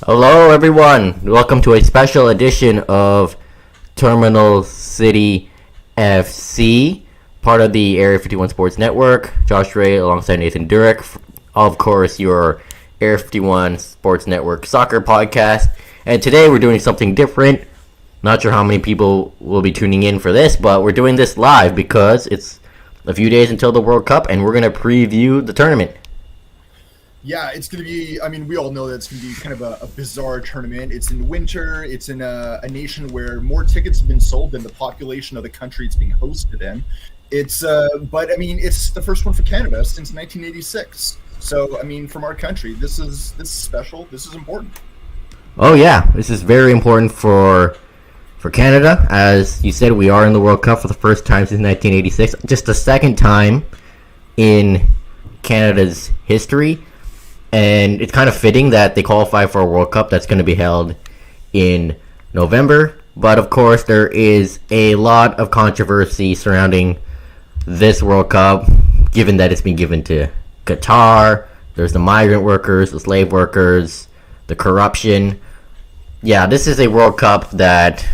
Hello, everyone. Welcome to a special edition of Terminal City FC, part of the Area 51 Sports Network. Josh Ray alongside Nathan Durek. Of course, your Area 51 Sports Network soccer podcast. And today we're doing something different. Not sure how many people will be tuning in for this, but we're doing this live because it's a few days until the World Cup, and we're going to preview the tournament. Yeah, it's going to be, we all know that it's going to be kind of a bizarre tournament. It's in winter. It's in a nation where more tickets have been sold than the population of the country it's being hosted in. It's the first one for Canada since 1986. So, from our country, this is special. This is important. Oh, yeah. This is very important for Canada. As you said, we are in the World Cup for the first time since 1986. Just the second time in Canada's history. And it's kind of fitting that they qualify for a World Cup that's going to be held in November. But of course, there is a lot of controversy surrounding this World Cup, given that it's been given to Qatar. There's the migrant workers, the slave workers, the corruption. Yeah, this is a World Cup that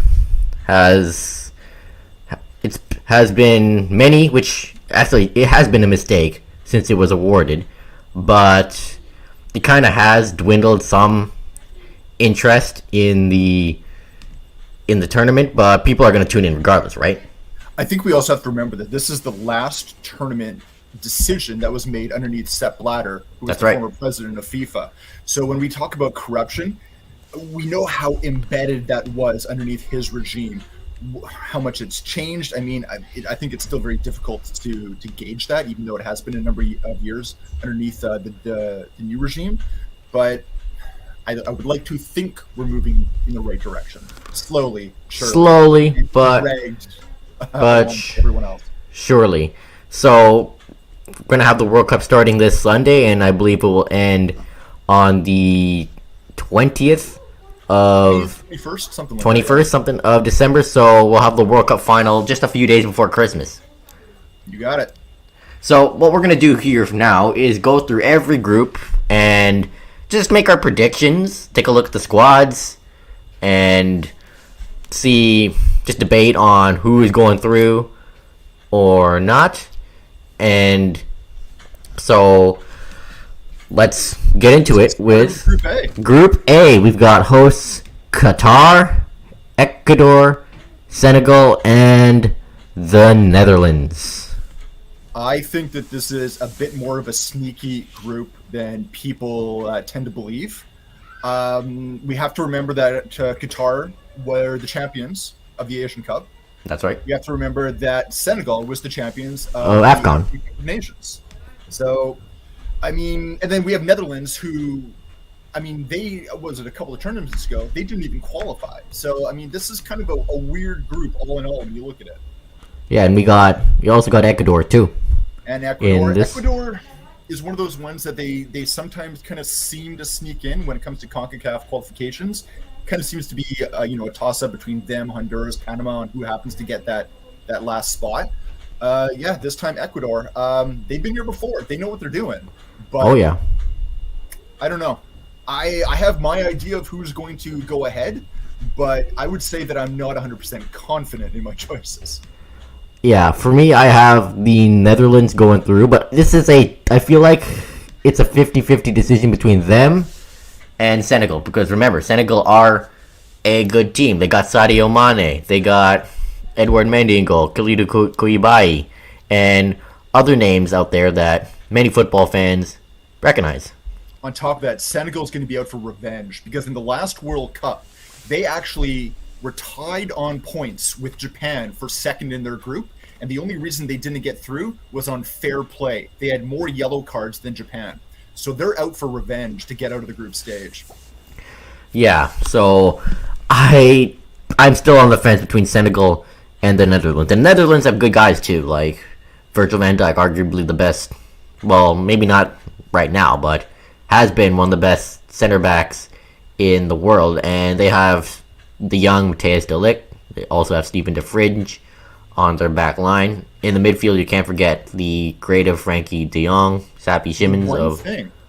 has been many, which actually it has been a mistake since it was awarded, but it kind of has dwindled some interest in the tournament, but people are going to tune in regardless, right? I think we also have to remember that this is the last tournament decision that was made underneath Sepp Blatter, who was former president of FIFA. So when we talk about corruption, we know how embedded that was underneath his regime, how much it's changed. I think it's still very difficult to gauge that, even though it has been a number of years underneath the new regime. But I would like to think we're moving in the right direction, slowly, but everyone else. Surely. So we're gonna have the World Cup starting this Sunday, and I believe it will end on the 20th of 21st, something of December. So we'll have the World Cup final just a few days before Christmas. You got it. So what we're gonna do here now is go through every group and just make our predictions, take a look at the squads, and just debate on who is going through or not. And so let's get into it with Group A. Group A. We've got hosts Qatar, Ecuador, Senegal, and the Netherlands. I think that this is a bit more of a sneaky group than people tend to believe. We have to remember that Qatar were the champions of the Asian Cup. That's right. You have to remember that Senegal was the champions of AFCON Nations. So, and then we have Netherlands who, they, was it a couple of tournaments ago, they didn't even qualify. So, this is kind of a weird group all in all when you look at it. Yeah, and we also got Ecuador too. And Ecuador is one of those ones that they sometimes kind of seem to sneak in when it comes to CONCACAF qualifications. Kind of seems to be a toss-up between them, Honduras, Panama, and who happens to get that last spot. This time Ecuador. They've been here before. They know what they're doing. But oh yeah. I don't know. I have my idea of who's going to go ahead, but I would say that I'm not 100% confident in my choices. Yeah, for me, I have the Netherlands going through, but I feel like it's a 50-50 decision between them and Senegal, because remember, Senegal are a good team. They got Sadio Mane, they got Edouard Mendy in goal, Kalidou Koulibaly, and other names out there that many football fans recognize. On top of that, Senegal's going to be out for revenge, because in the last World Cup, they actually were tied on points with Japan for second in their group, and the only reason they didn't get through was on fair play. They had more yellow cards than Japan. So they're out for revenge to get out of the group stage. Yeah, so I'm still on the fence between Senegal and the Netherlands. The Netherlands have good guys too, like Virgil van Dijk, arguably the best, well, maybe not right now, but has been one of the best center backs in the world. And they have the young Matthijs de Ligt. They also have Steven de Vrij on their back line. In the midfield, you can't forget the creative Frankie de Jong, Sappy Simmons of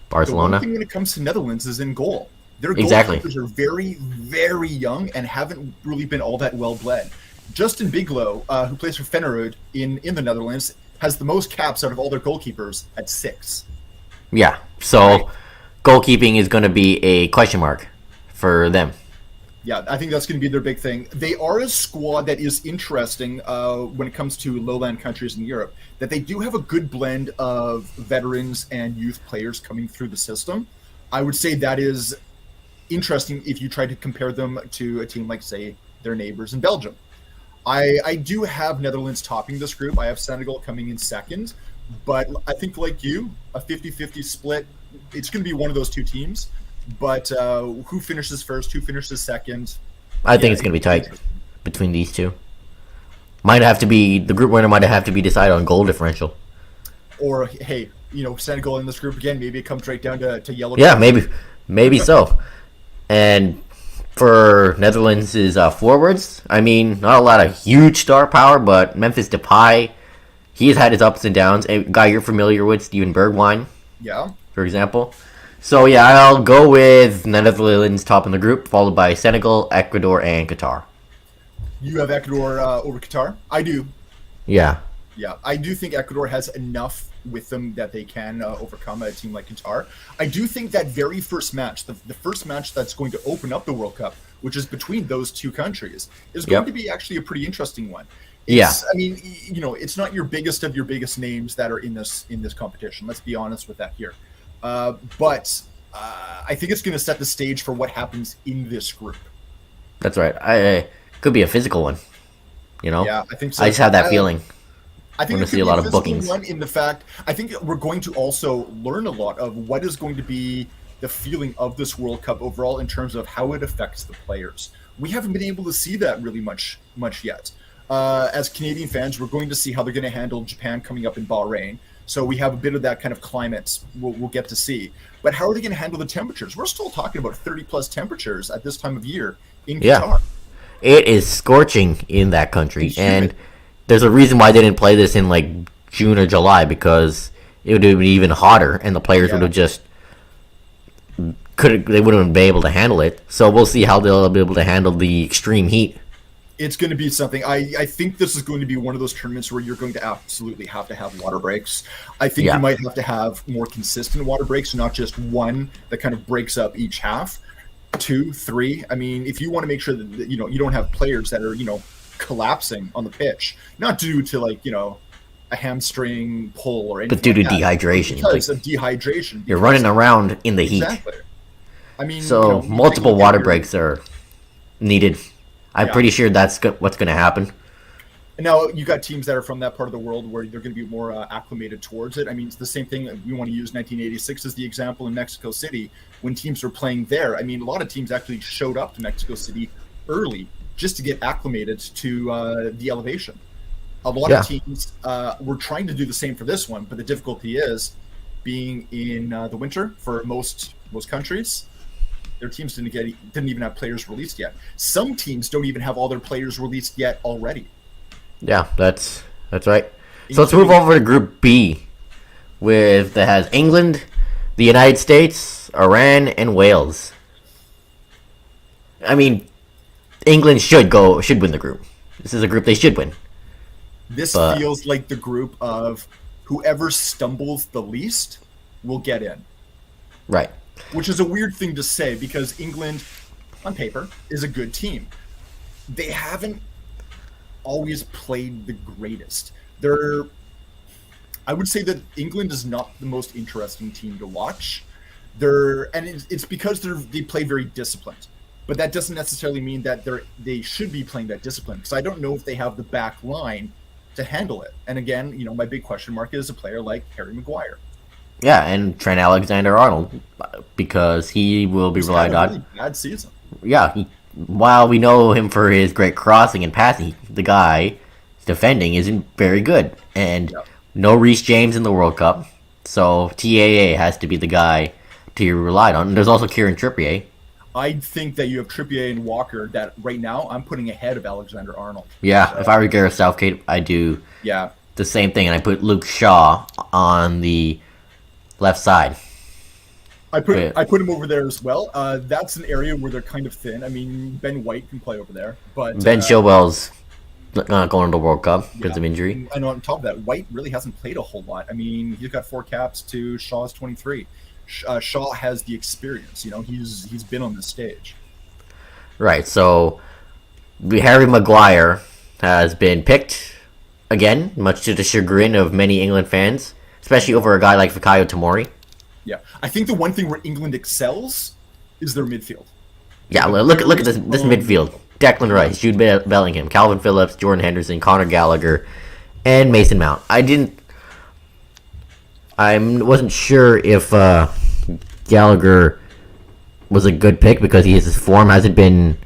Barcelona. The one thing when it comes to Netherlands is in goal. Their Exactly. goalkeepers are very, very young and haven't really been all that well bled. Justin Bigelow, who plays for Feyenoord in the Netherlands, has the most caps out of all their goalkeepers at 6. Yeah. So goalkeeping is going to be a question mark for them. Yeah, I think that's going to be their big thing. They are a squad that is interesting when it comes to lowland countries in Europe, that they do have a good blend of veterans and youth players coming through the system. I would say that is interesting if you try to compare them to a team like, say, their neighbors in Belgium. I do have Netherlands topping this group. I have Senegal coming in second, but I think like you, a 50-50 split, it's going to be one of those two teams. But who finishes first, who finishes second? I think it's going to be tight between these two. Might have to be, the group winner might have to be decided on goal differential. Or, hey, Senegal in this group again, maybe it comes right down to yellow. Yeah, maybe so. And for Netherlands' forwards, I mean, not a lot of huge star power, but Memphis Depay, he's had his ups and downs. A guy you're familiar with, Steven Bergwijn, Yeah. for example. So yeah, I'll go with Netherlands top in the group, followed by Senegal, Ecuador, and Qatar. You have Ecuador over Qatar? I do. Yeah. Yeah, I do think Ecuador has enough with them that they can overcome a team like Qatar. I do think that very first match, the first match that's going to open up the World Cup, which is between those two countries, is going to be actually a pretty interesting one. I mean, it's not your biggest of your biggest names that are in this competition. Let's be honest with that here. But I think it's going to set the stage for what happens in this group. That's right. I could be a physical one. Yeah, I think so. I just have that feeling. I think we're going to see a lot of bookings. One in the fact, I think we're going to also learn a lot of what is going to be the feeling of this World Cup overall in terms of how it affects the players. We haven't been able to see that really much yet. As Canadian fans, we're going to see how they're going to handle Japan coming up in Bahrain. So we have a bit of that kind of climate we'll get to see. But how are they going to handle the temperatures? We're still talking about 30-plus temperatures at this time of year in Qatar. Yeah. It is scorching in that country. And there's a reason why they didn't play this in, like, June or July, because it would have been even hotter, and the players would have just... they wouldn't be able to handle it. So we'll see how they'll be able to handle the extreme heat. It's going to be something. I think this is going to be one of those tournaments where you're going to absolutely have to have water breaks. I think you might have to have more consistent water breaks, not just one that kind of breaks up each half. 2, 3. I mean, if you want to make sure that you don't have players that are collapsing on the pitch, not due to a hamstring pull or anything, but due to dehydration. Because of dehydration. You're running around in the heat. Exactly. I mean, so multiple water breaks are needed. I'm pretty sure that's what's going to happen. And now you got teams that are from that part of the world where they're going to be more acclimated towards it. I mean, it's the same thing. We want to use 1986 as the example in Mexico City when teams were playing there. I mean, a lot of teams actually showed up to Mexico City early just to get acclimated to the elevation. A lot of teams were trying to do the same for this one, but the difficulty is being in the winter for most countries. Their teams didn't even have players released yet. Some teams don't even have all their players released yet already. Yeah, that's right. So let's move over to Group B, that has England, the United States, Iran, and Wales. I mean, England should win the group. This is a group they should win. This feels like the group of whoever stumbles the least will get in. Right. Which is a weird thing to say because England, on paper, is a good team. They haven't always played the greatest. I would say that England is not the most interesting team to watch. It's because they play very disciplined. But that doesn't necessarily mean that they should be playing that discipline because I don't know if they have the back line to handle it. And again, my big question mark is a player like Harry Maguire. Yeah, and Trent Alexander-Arnold, because he will be relied on. Really bad season. Yeah, while we know him for his great crossing and passing, the guy defending isn't very good. And no Reece James in the World Cup, so TAA has to be the guy to rely on. And there's also Kieran Trippier. I think that you have Trippier and Walker that right now I'm putting ahead of Alexander-Arnold. Yeah, if I were Gareth Southgate, I do the same thing, and I put Luke Shaw on the left side. I put him over there as well. That's an area where they're kind of thin. I mean, Ben White can play over there, but Ben Chilwell's not going to the World Cup because of injury. And on top of that, White really hasn't played a whole lot. I mean, he's got 4 caps to Shaw's 23. Shaw has the experience. You know, he's been on this stage. Right. So Harry Maguire has been picked again, much to the chagrin of many England fans, especially over a guy like Fikayo Tomori. Yeah, I think the one thing where England excels is their midfield. Yeah, look at this midfield. Declan Rice, Jude Bellingham, Calvin Phillips, Jordan Henderson, Conor Gallagher, and Mason Mount. I wasn't sure if Gallagher was a good pick because his form hasn't been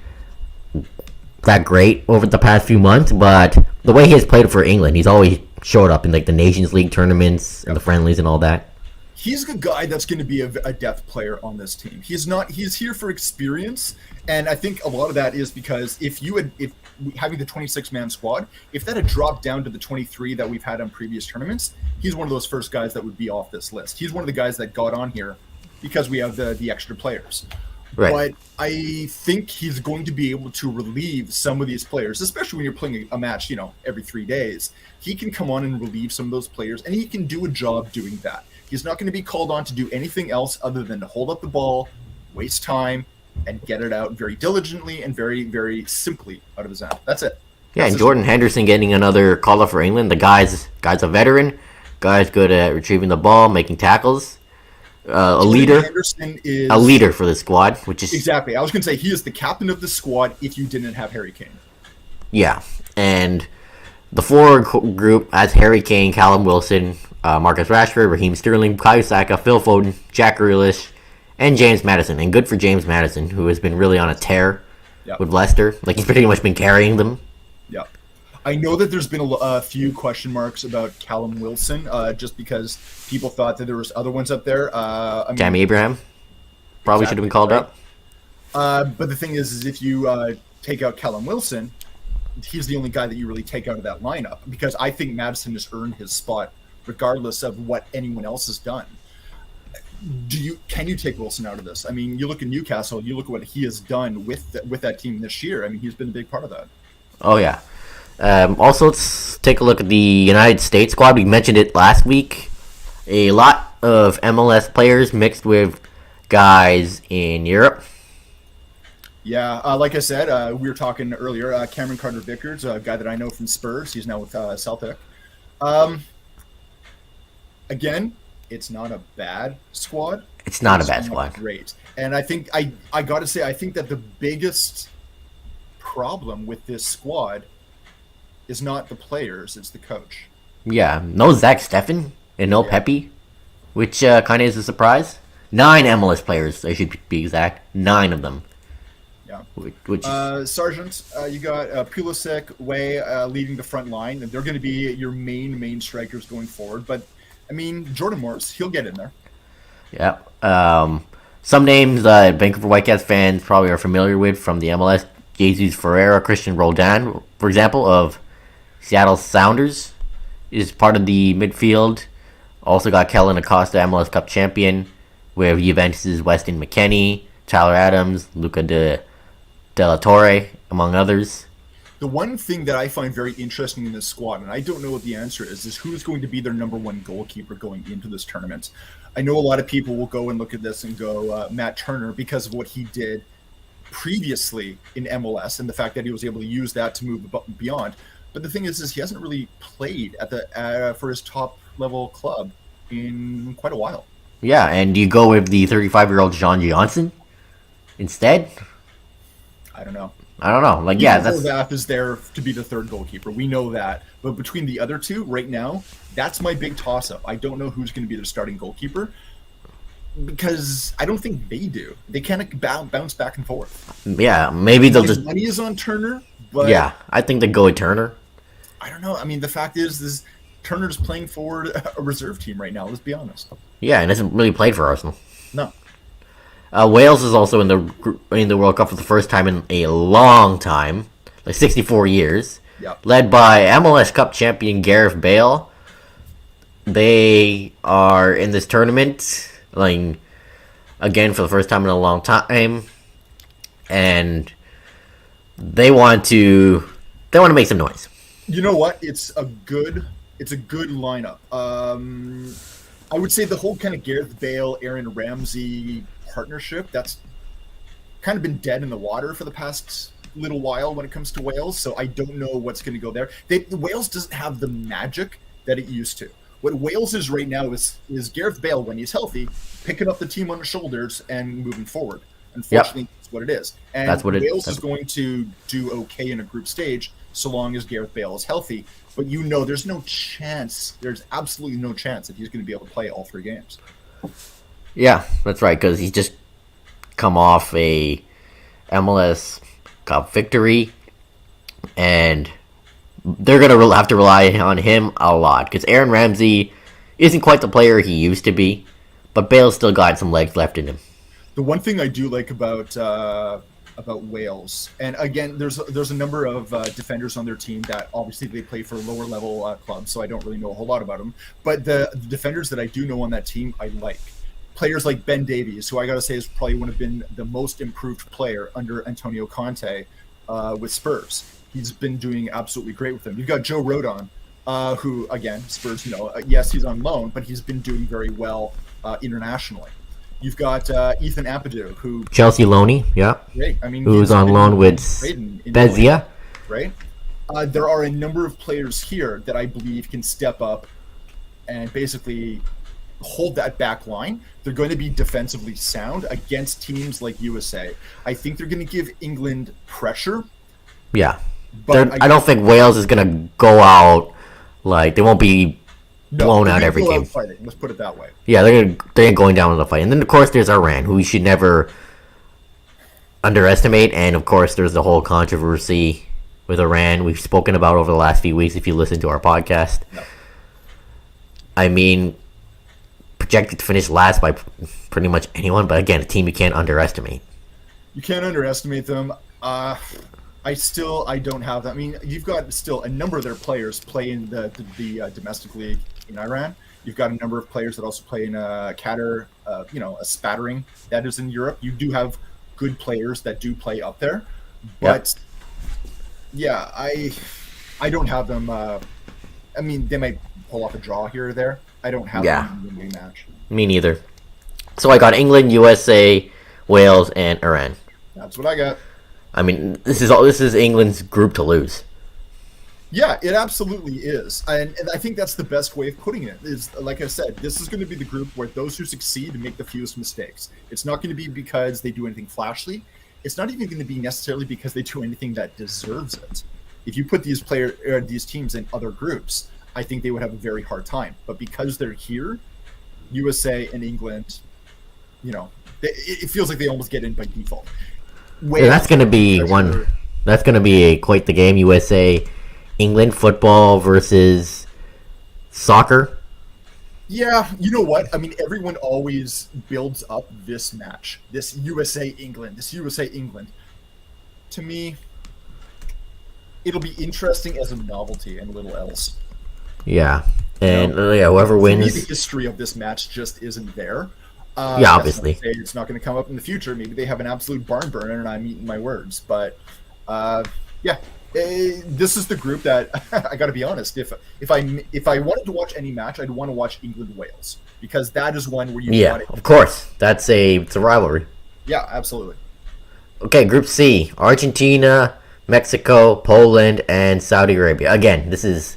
that great over the past few months, but the way he has played for England, he's always showed up in like the Nations League tournaments and the friendlies and all that. He's a guy that's going to be a depth player on this team. He's here for experience, and I think a lot of that is because if having the 26-man squad, if that had dropped down to the 23 that we've had on previous tournaments, he's one of those first guys that would be off this list. He's one of the guys that got on here because we have the extra players. Right. But I think he's going to be able to relieve some of these players, especially when you're playing a match, every 3 days. He can come on and relieve some of those players, and he can do a job doing that. He's not going to be called on to do anything else other than to hold up the ball, waste time, and get it out very diligently and very, very simply out of his hand. That's it. Yeah, and Jordan Henderson getting another call up for England. The guy's a veteran. Guy's good at retrieving the ball, making tackles. A leader for the squad, which is exactly. I was going to say he is the captain of the squad if you didn't have Harry Kane. Yeah, and the forward group has Harry Kane, Callum Wilson, Marcus Rashford, Raheem Sterling, Bukayo Saka, Phil Foden, Jack Grealish, and James Maddison. And good for James Maddison, who has been really on a tear with Leicester. Like, he's pretty much been carrying them. Yeah. I know that there's been a few question marks about Callum Wilson, just because people thought that there was other ones up there. Tammy Abraham probably should have been called up. But the thing is if you take out Callum Wilson, he's the only guy that you really take out of that lineup, because I think Maddison has earned his spot regardless of what anyone else has done. Can you take Wilson out of this? I mean, you look at Newcastle, you look at what he has done with that team this year. I mean, he's been a big part of that. Oh, yeah. Also, let's take a look at the United States squad. We mentioned it last week. A lot of MLS players mixed with guys in Europe. Yeah, like I said, we were talking earlier, Cameron Carter-Vickers, a guy that I know from Spurs. He's now with Celtic. Again, it's not a bad squad. It's not a bad squad. Great. And I think I got to say, I think that the biggest problem with this squad is not the players, it's the coach. Yeah, no Zach Steffen and no Pepe, which kind of is a surprise. 9 MLS players, I should be exact. 9 of them. Yeah. Which Sargent, you got Pulisic, Way leading the front line, and they're going to be your main strikers going forward. But I mean, Jordan Morris, he'll get in there. Yeah. Some names that Vancouver Whitecaps fans probably are familiar with from the MLS: Jesus Ferreira, Christian Roldan, for example, of Seattle Sounders, is part of the midfield. Also got Kellen Acosta, MLS Cup champion, with Juventus' Weston McKennie, Tyler Adams, Luca de la Torre, among others. The one thing that I find very interesting in this squad, and I don't know what the answer is who's going to be their number 1 goalkeeper going into this tournament. I know a lot of people will go and look at this and go, Matt Turner, because of what he did previously in MLS and the fact that he was able to use that to move beyond. But the thing is he hasn't really played at for his top level club in quite a while. Yeah, and you go with the 35-year-old John Johnson instead? I don't know. Like, yeah, that's Horvath is there to be the third goalkeeper. We know that. But between the other two right now, that's my big toss-up. I don't know who's going to be their starting goalkeeper because I don't think they do. They can't bounce back and forth. Yeah, maybe they'll just... Money is on Turner, but... Yeah, I think they go with Turner. I don't know. I mean, the fact is Turner's playing for a reserve team right now, let's be honest. Yeah, and hasn't really played for Arsenal. No. Wales is also in the World Cup for the first time in a long time, like 64 years. Yep. Led by MLS Cup champion Gareth Bale. They are in this tournament. Like, again for the first time in a long time, and they want to make some noise. You know what? It's a good lineup. I would say the whole kind of Gareth Bale, Aaron Ramsey partnership, that's kind of been dead in the water for the past little while when it comes to Wales. So I don't know what's going to go there. Wales doesn't have the magic that it used to. What Wales is right now is Gareth Bale, when he's healthy, picking up the team on his shoulders and moving forward. Unfortunately, that's what it is. And Wales is going to do okay in a group stage so long as Gareth Bale is healthy. But there's no chance. There's absolutely no chance that he's going to be able to play all 3 games. Yeah, that's right, because he's just come off a MLS Cup victory, and they're going to have to rely on him a lot, because Aaron Ramsey isn't quite the player he used to be, but Bale's still got some legs left in him. The one thing I do like about Wales, and again, there's a number of defenders on their team that obviously they play for lower level clubs, so I don't really know a whole lot about them. But the defenders that I do know on that team, I like. Players like Ben Davies, who I got to say is probably would have been the most improved player under Antonio Conte with Spurs. He's been doing absolutely great with them. You've got Joe Rodon, who, again, Spurs, yes, he's on loan, but he's been doing very well internationally. You've got Ethan Ampadu, who... Chelsea Loney, yeah. Great. I mean, who's on loan with Spezia. Right? There are a number of players here that I believe can step up and basically hold that back line. They're going to be defensively sound against teams like USA. I think they're going to give England pressure. Yeah. But I don't think Wales is going to go out, like, they won't be blown out every game. Let's put it that way. Yeah, they're going down in the fight. And then, of course, there's Iran, who we should never underestimate. And, of course, there's the whole controversy with Iran we've spoken about over the last few weeks if you listen to our podcast. No. I mean, projected to finish last by pretty much anyone, but again, a team you can't underestimate. You can't underestimate them. I don't have that. I mean, you've got still a number of their players play in the domestic league in Iran. You've got a number of players that also play in Qatar, a spattering that is in Europe. You do have good players that do play up there, but yeah, I don't have them. I mean, they might pull off a draw here or there. I don't have them in the winning match. Me neither. So I got England, USA, Wales, and Iran. That's what I got. I mean, this is England's group to lose. Yeah, it absolutely is. And I think that's the best way of putting it is, like I said, this is going to be the group where those who succeed make the fewest mistakes. It's not going to be because they do anything flashy. It's not even going to be necessarily because they do anything that deserves it. If you put these teams in other groups, I think they would have a very hard time. But because they're here, USA and England, it feels like they almost get in by default. That's going to be That's going to be quite the game. USA, England football versus soccer. Yeah, you know what? I mean, everyone always builds up this match, this USA England. To me, it'll be interesting as a novelty and little else. Yeah, and whoever wins. For me, the history of this match just isn't there. Obviously. It's not going to come up in the future. Maybe they have an absolute barn burner and I'm eating my words. But, this is the group that, I got to be honest, if I wanted to watch any match, I'd want to watch England-Wales. Because that is one where you got it. Of course. It's a rivalry. Yeah, absolutely. Okay, Group C. Argentina, Mexico, Poland, and Saudi Arabia. Again, this is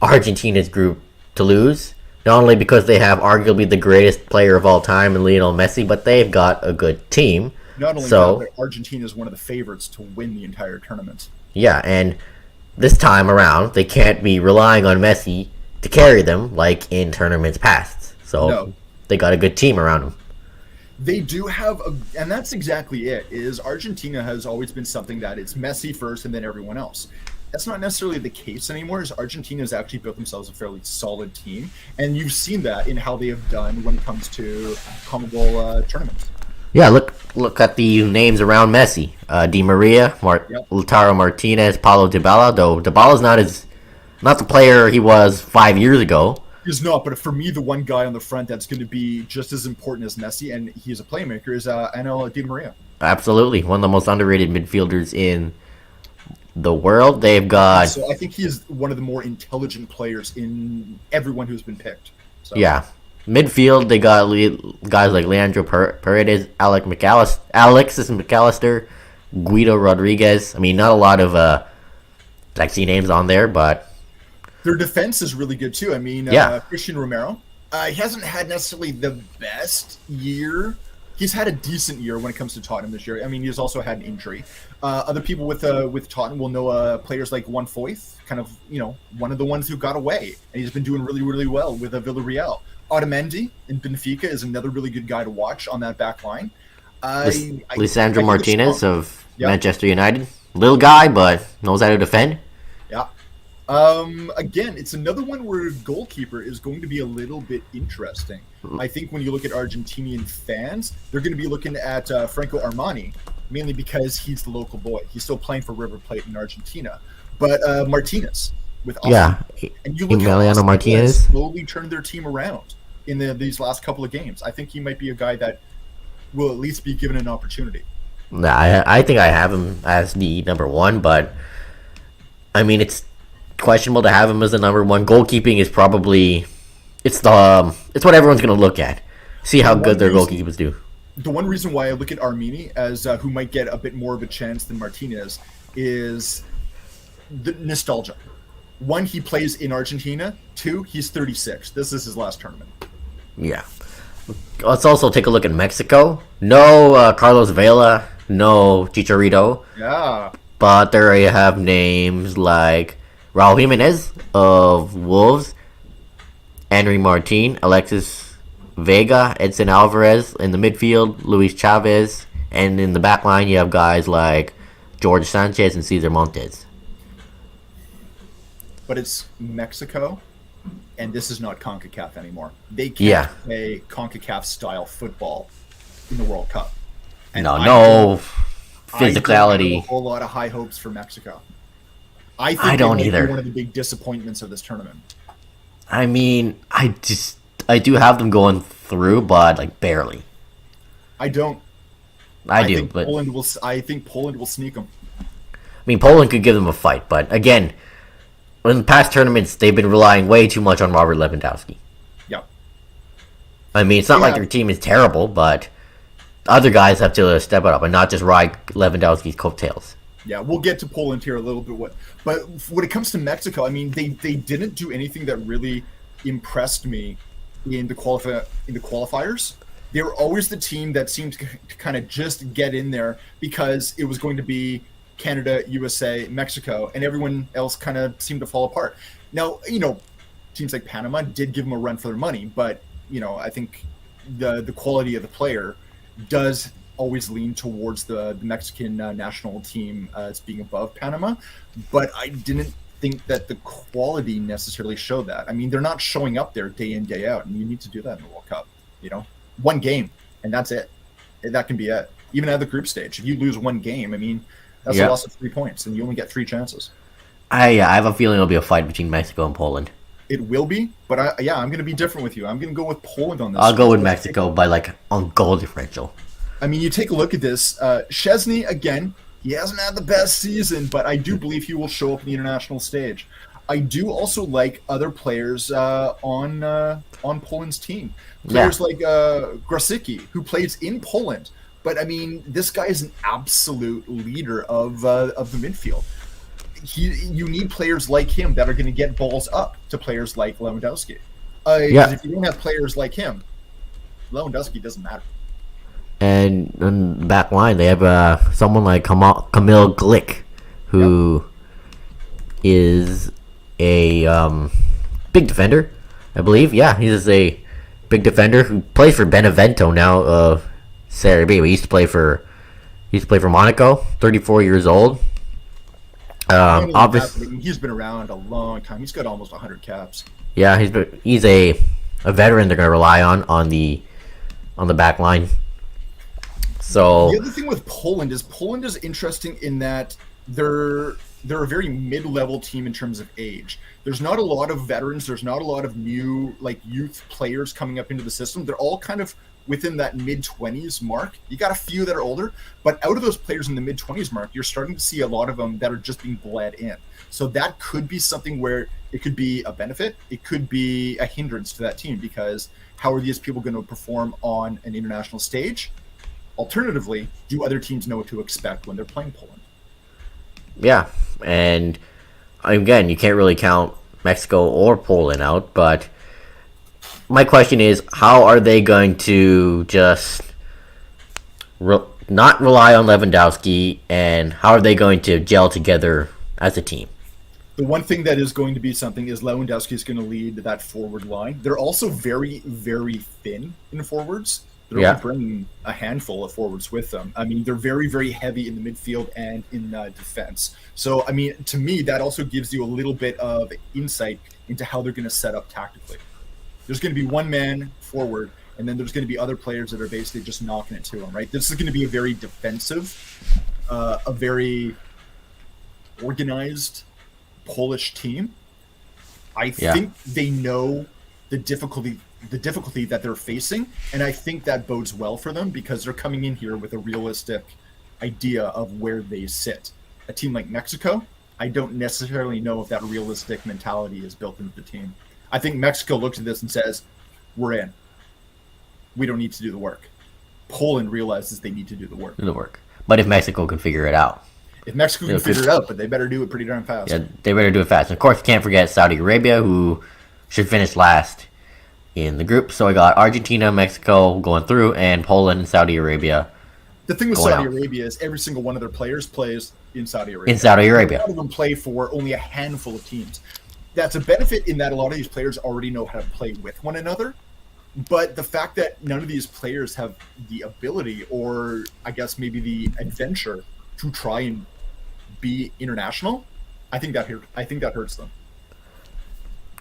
Argentina's group to lose. Not only because they have arguably the greatest player of all time in Lionel Messi, but they've got a good team. Not only that, but Argentina is one of the favorites to win the entire tournament. Yeah, and this time around, they can't be relying on Messi to carry them like in tournaments past. So they got a good team around them. They do have and that's exactly it, is Argentina has always been something that it's Messi first and then everyone else. That's not necessarily the case anymore, as Argentina has actually built themselves a fairly solid team. And you've seen that in how they have done when it comes to CONMEBOL tournaments. Yeah, look at the names around Messi. Di Maria, Lautaro Martinez, Paulo Dybala. Though Dybala's not the player he was 5 years ago. He's not, but for me, the one guy on the front that's going to be just as important as Messi, and he's a playmaker, is Angel Di Maria. Absolutely, one of the most underrated midfielders in the world. They've got. So I think he is one of the more intelligent players in everyone who's been picked. So. Yeah, midfield they got guys like Leandro Paredes, Alexis McAllister, Guido Rodriguez. I mean, not a lot of sexy names on there, but their defense is really good too. I mean, Christian Romero. He hasn't had necessarily the best year. He's had a decent year when it comes to Tottenham this year. I mean, he's also had an injury. Other people with Tottenham will know players like Juan Foyth, kind of, one of the ones who got away, and he's been doing really, really well with Villarreal. Otamendi in Benfica is another really good guy to watch on that back line. Lisandro Martinez of Manchester United, little guy but knows how to defend. Yeah. Again, it's another one where goalkeeper is going to be a little bit interesting. I think when you look at Argentinian fans, they're going to be looking at Franco Armani, mainly because he's the local boy. He's still playing for River Plate in Argentina. But Martinez with Austin, and you look Emiliano Martinez slowly turned their team around in these last couple of games. I think he might be a guy that will at least be given an opportunity. I think I have him as the number one, but I mean it's questionable to have him as the number one. Goalkeeping is probably it's what everyone's going to look at, see how good their goalkeepers do. The one reason why I look at Armini as who might get a bit more of a chance than Martinez is the nostalgia. One, he plays in Argentina. Two, he's 36. This is his last tournament. Yeah. Let's also take a look at Mexico. No Carlos Vela, no Chicharito. Yeah. But there you have names like Raul Jimenez of Wolves, Henry Martin, Alexis Vega, Edson Alvarez in the midfield, Luis Chavez, and in the back line you have guys like George Sanchez and Cesar Montes. But it's Mexico, and this is not CONCACAF anymore. They can't play CONCACAF-style football in the World Cup. And no physicality. I don't have a whole lot of high hopes for Mexico. I think I don't either. One of the big disappointments of this tournament. I mean, I do have them going through, but like barely. I don't. I think Poland will sneak them. I mean, Poland could give them a fight, but again, in past tournaments, they've been relying way too much on Robert Lewandowski. Yeah. I mean, it's not like their team is terrible, but other guys have to step it up and not just ride Lewandowski's coattails. Yeah, we'll get to Poland here a little bit. But when it comes to Mexico, I mean, they didn't do anything that really impressed me in the qualifiers. They were always the team that seemed to kind of just get in there because it was going to be Canada, USA, Mexico, and everyone else kind of seemed to fall apart. Now, teams like Panama did give them a run for their money, but, I think the quality of the player does always lean towards the Mexican national team as being above Panama, but I didn't think that the quality necessarily showed that. I mean, they're not showing up there day in, day out, and you need to do that in the World Cup. One game, and that's it. That can be it. Even at the group stage, if you lose one game, I mean, that's a loss of 3 points, and you only get 3 chances. I have a feeling it'll be a fight between Mexico and Poland. It will be, but I'm going to be different with you. I'm going to go with Poland on this. I'll go with Mexico by on goal differential. I mean, you take a look at this. Szczesny, again, he hasn't had the best season, but I do believe he will show up in the international stage. I do also like other players on Poland's team. Players like Grosicki, who plays in Poland. But, I mean, this guy is an absolute leader of the midfield. You need players like him that are going to get balls up to players like Lewandowski. If you don't have players like him, Lewandowski doesn't matter. And in the back line, they have someone like Kamil Glik, who is a big defender, I believe. Yeah, he's a big defender who plays for Benevento now, Serie B. He used to play for Monaco. 34 years old. Obviously, he's been around a long time. He's got almost 100 caps. Yeah, he's a veteran they're going to rely on the back line. So the other thing with Poland is interesting in that they're they're a very mid-level team in terms of age. There's not a lot of veterans. There's not a lot of new youth players coming up into the system. They're all kind of within that mid-20s mark. You got a few that are older, but out of those players in the mid-20s mark, you're starting to see a lot of them that are just being bled in. So that could be something where it could be a benefit. It could be a hindrance to that team, because how are these people going to perform on an international stage? Alternatively, do other teams know what to expect when they're playing Poland? Yeah, and again, you can't really count Mexico or Poland out, but my question is, how are they going to just not rely on Lewandowski, and how are they going to gel together as a team? The one thing that is going to be something is Lewandowski is going to lead that forward line. They're also very, very thin in forwards. They're only bringing a handful of forwards with them. I mean, they're very, very heavy in the midfield and in defense. So, I mean, to me, that also gives you a little bit of insight into how they're going to set up tactically. There's going to be one man forward, and then there's going to be other players that are basically just knocking it to them, right? This is going to be a very defensive, a very organized Polish team. I think they know the difficulty that they're facing, and I think that bodes well for them, because they're coming in here with a realistic idea of where they sit. A team like Mexico, I don't necessarily know if that realistic mentality is built into the team. I think Mexico looks at this and says, we're in. We don't need to do the work. Poland realizes they need to do the work. But if Mexico can figure it out. If Mexico can figure it out, but they better do it pretty darn fast. Yeah, they better do it fast. And of course, you can't forget Saudi Arabia, who should finish last in the group. So we got Argentina, Mexico going through, and Poland and Saudi Arabia. The thing with Saudi Arabia is every single one of their players plays in Saudi Arabia. A lot of them play for only a handful of teams. That's a benefit in that a lot of these players already know how to play with one another. But the fact that none of these players have the ability, or I guess maybe the adventure, to try and be international, I think that hurts them.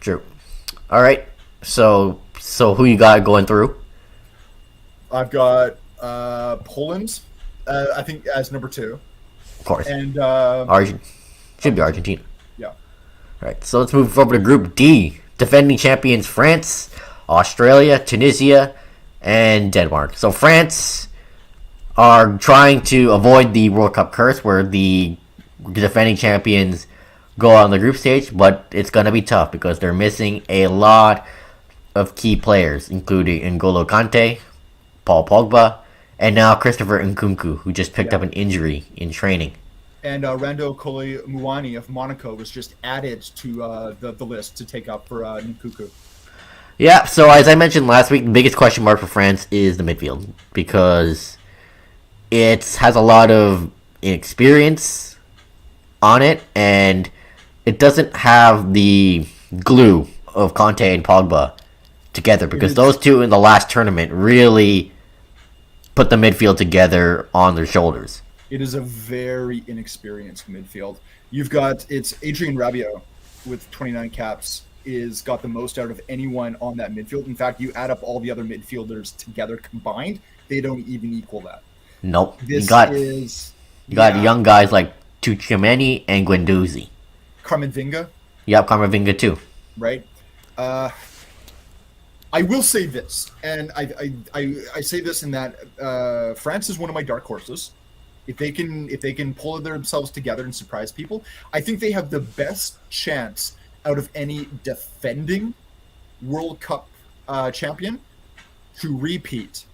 True. All right. So who you got going through? I've got Poland, I think, as number 2. Of course. And should be Argentina. Yeah. All right. So let's move over to Group D. Defending champions France, Australia, Tunisia, and Denmark. So France are trying to avoid the World Cup curse, where the defending champions go on the group stage, but it's going to be tough because they're missing a lot of key players, including N'Golo Kante, Paul Pogba, and now Christopher Nkunku, who just picked up an injury in training. And Rando Kolo Muani of Monaco was just added to the list to take up for Nkunku. Yeah, so as I mentioned last week, the biggest question mark for France is the midfield, because it has a lot of inexperience on it, and it doesn't have the glue of Conte and Pogba together, because those two in the last tournament really put the midfield together on their shoulders. It is a very inexperienced midfield. It's Adrien Rabiot with 29 caps is got the most out of anyone on that midfield. In fact, you add up all the other midfielders together combined, they don't even equal that. Nope. You got young guys like Tchouaméni and Guendouzi. Camavinga. Yep, Camavinga too. Right. I will say this, and I say this in that France is one of my dark horses. If they can pull themselves together and surprise people, I think they have the best chance out of any defending World Cup champion to repeat,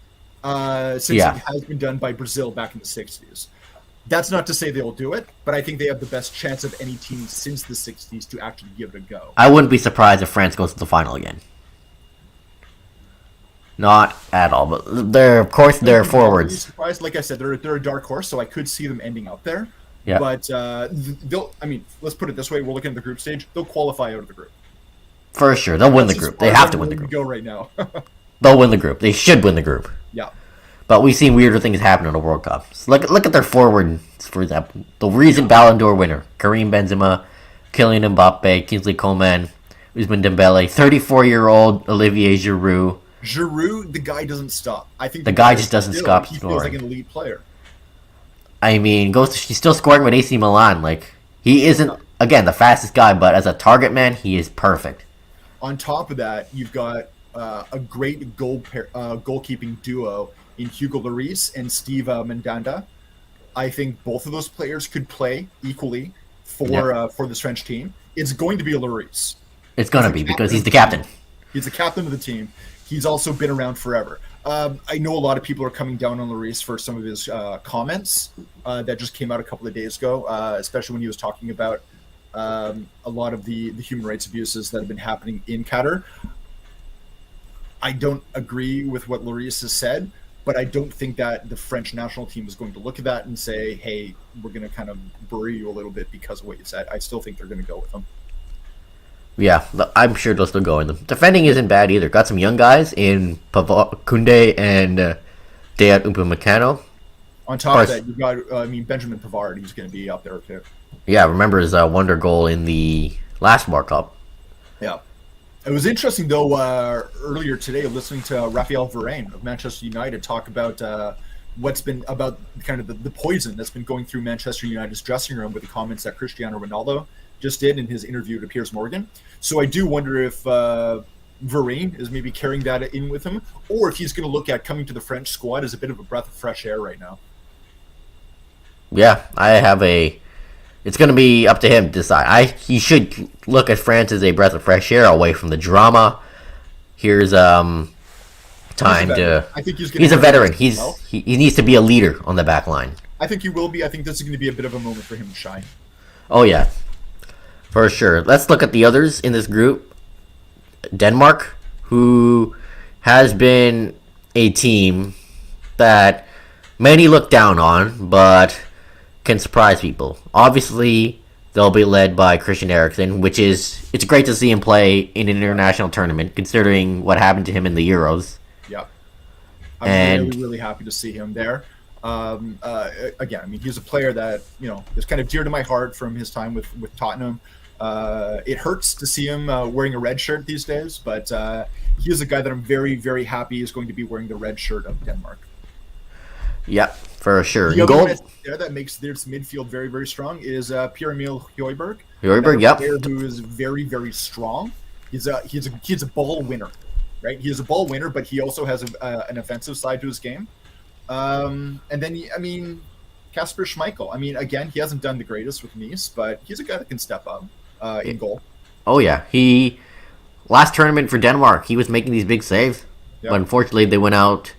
since it has been done by Brazil back in the 60s. That's not to say they'll do it, but I think they have the best chance of any team since the 60s to actually give it a go. I wouldn't be surprised if France goes to the final again. Not at all, but they're forwards. Surprised, like I said, they're a dark horse, so I could see them ending up there. Yeah. But let's put it this way: we're looking at the group stage. They'll qualify out of the group. For sure, they'll win the group. They have to win the group. Go right now. They'll win the group. They should win the group. Yeah. But we've seen weirder things happen in the World Cup. So look at their forwards, for example. The recent Ballon d'Or winner, Karim Benzema, Kylian Mbappe, Kingsley Coman, Ousmane Dembele, 34-year-old Olivier Giroud. Giroud, the guy doesn't stop. I think the guy just doesn't stop He scoring. feels like an elite player. I mean, he's still scoring with AC Milan. Like, He isn't, again, the fastest guy, but as a target man, he is perfect. On top of that, you've got a great goalkeeping duo in Hugo Lloris and Steve Mandanda. I think both of those players could play equally for this French team. It's going to be Lloris. It's going to be because he's the captain. He's the captain of the team. He's also been around forever. I know a lot of people are coming down on Lloris for some of his comments that just came out a couple of days ago, especially when he was talking about a lot of the human rights abuses that have been happening in Qatar. I don't agree with what Lloris has said, but I don't think that the French national team is going to look at that and say, hey, we're going to kind of bury you a little bit because of what you said. I still think they're going to go with him. Yeah, I'm sure they'll still go in them. Defending isn't bad either. Got some young guys in Koundé and Dayot Upamecano. On top of that, you've got, Benjamin Pavard. He's going to be up there too. Yeah, remember his wonder goal in the last World Cup. Yeah. It was interesting, though, earlier today, listening to Raphael Varane of Manchester United talk about what's been about kind of the poison that's been going through Manchester United's dressing room with the comments that Cristiano Ronaldo just did in his interview to Piers Morgan. So I do wonder if Varane is maybe carrying that in with him, or if he's going to look at coming to the French squad as a bit of a breath of fresh air right now. Yeah, it's going to be up to him to decide. He should look at France as a breath of fresh air away from the drama. Here's time to. I think he's a veteran. He needs to be a leader on the back line. I think he will be. I think this is going to be a bit of a moment for him to shine. Oh yeah, for sure. Let's look at the others in this group. Denmark, who has been a team that many look down on, but can surprise people. Obviously, they'll be led by Christian Eriksen, it's great to see him play in an international tournament, considering what happened to him in the Euros. Yeah, I'm really happy to see him there. Again, he's a player that is kind of dear to my heart from his time with Tottenham. It hurts to see him wearing a red shirt these days, but he is a guy that I'm very, very happy is going to be wearing the red shirt of Denmark. Yeah, for sure. The other one there that makes their midfield very, very strong is Pierre-Emile Højbjerg. Yep. Player who is very, very strong. He's a ball winner, right? He is a ball winner, but he also has an offensive side to his game. And then, Kasper Schmeichel. Again, he hasn't done the greatest with Nice, but he's a guy that can step up in goal. Oh, yeah. Last tournament for Denmark, he was making these big saves. Yep. But unfortunately, they went out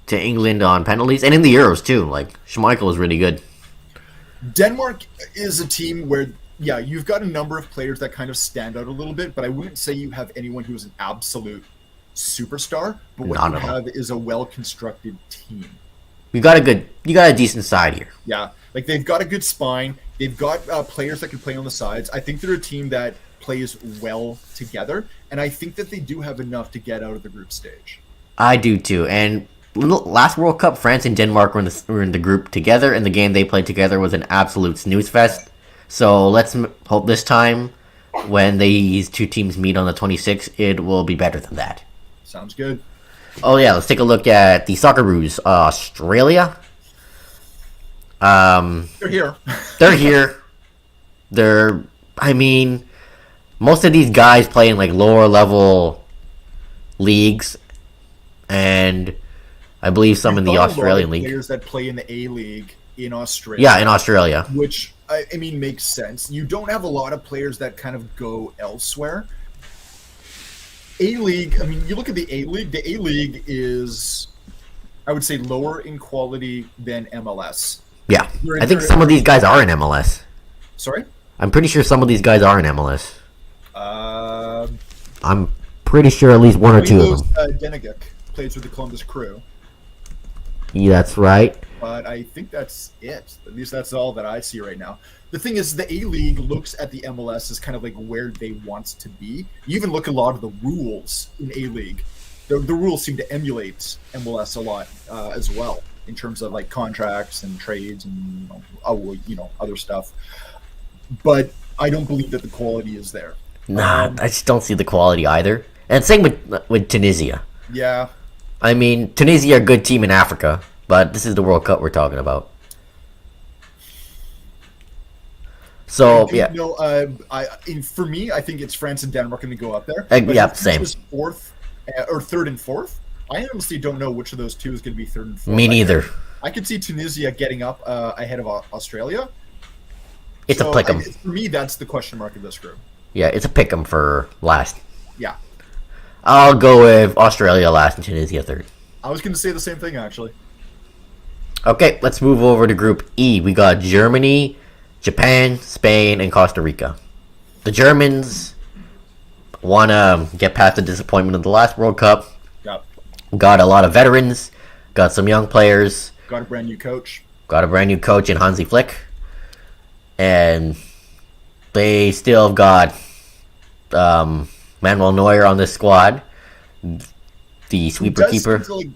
to England on penalties. And in the Euros, too. Schmeichel is really good. Denmark is a team where, you've got a number of players that kind of stand out a little bit, but I wouldn't say you have anyone who is an absolute superstar. But what you have is a well-constructed team. You got a decent side here. Yeah, they've got a good spine. They've got players that can play on the sides. I think they're a team that plays well together, and I think that they do have enough to get out of the group stage. I do too. And last World Cup, France and Denmark were in the group together, and the game they played together was an absolute snooze fest. So let's hope this time, when these two teams meet on the 26th, it will be better than that. Sounds good. Oh yeah, let's take a look at the Socceroos. Australia. They're here. They're here. Most of these guys play in lower level leagues, and I believe some in the Australian league. Players that play in the A League in Australia. Yeah, in Australia. Which makes sense. You don't have a lot of players that kind of go elsewhere. A-League, you look at the A-League, is, I would say, lower in quality than MLS. Yeah, I think some of these guys are in MLS. Sorry? I'm pretty sure some of these guys are in MLS. I'm pretty sure at least one or two of them. Denegic plays with the Columbus Crew. Yeah, that's right. But I think that's it. At least that's all that I see right now. The thing is, the A-League looks at the MLS as kind of where they want to be. You even look at a lot of the rules in A-League. The rules seem to emulate MLS a lot as well, in terms of contracts and trades and other stuff. But I don't believe that the quality is there. Nah, I just don't see the quality either. And same with Tunisia. Yeah. Tunisia are a good team in Africa, but this is the World Cup we're talking about. So yeah, no. For me, I think it's France and Denmark going to go up there. yeah, same. Fourth or third and fourth. I honestly don't know which of those two is going to be third and fourth. Me neither. I could see Tunisia getting up ahead of Australia. It's a pick 'em. For me, that's the question mark of this group. Yeah, it's a pick 'em for last. Yeah. I'll go with Australia last and Tunisia third. I was going to say the same thing, actually. Okay, let's move over to Group E. We got Germany, Japan, Spain, and Costa Rica. The Germans want to get past the disappointment of the last World Cup. Yep. Got a lot of veterans, got some young players. Got a brand new coach. Got a brand new coach in Hansi Flick. And they still have got Manuel Neuer on this squad. The sweeper keeper. Seem to,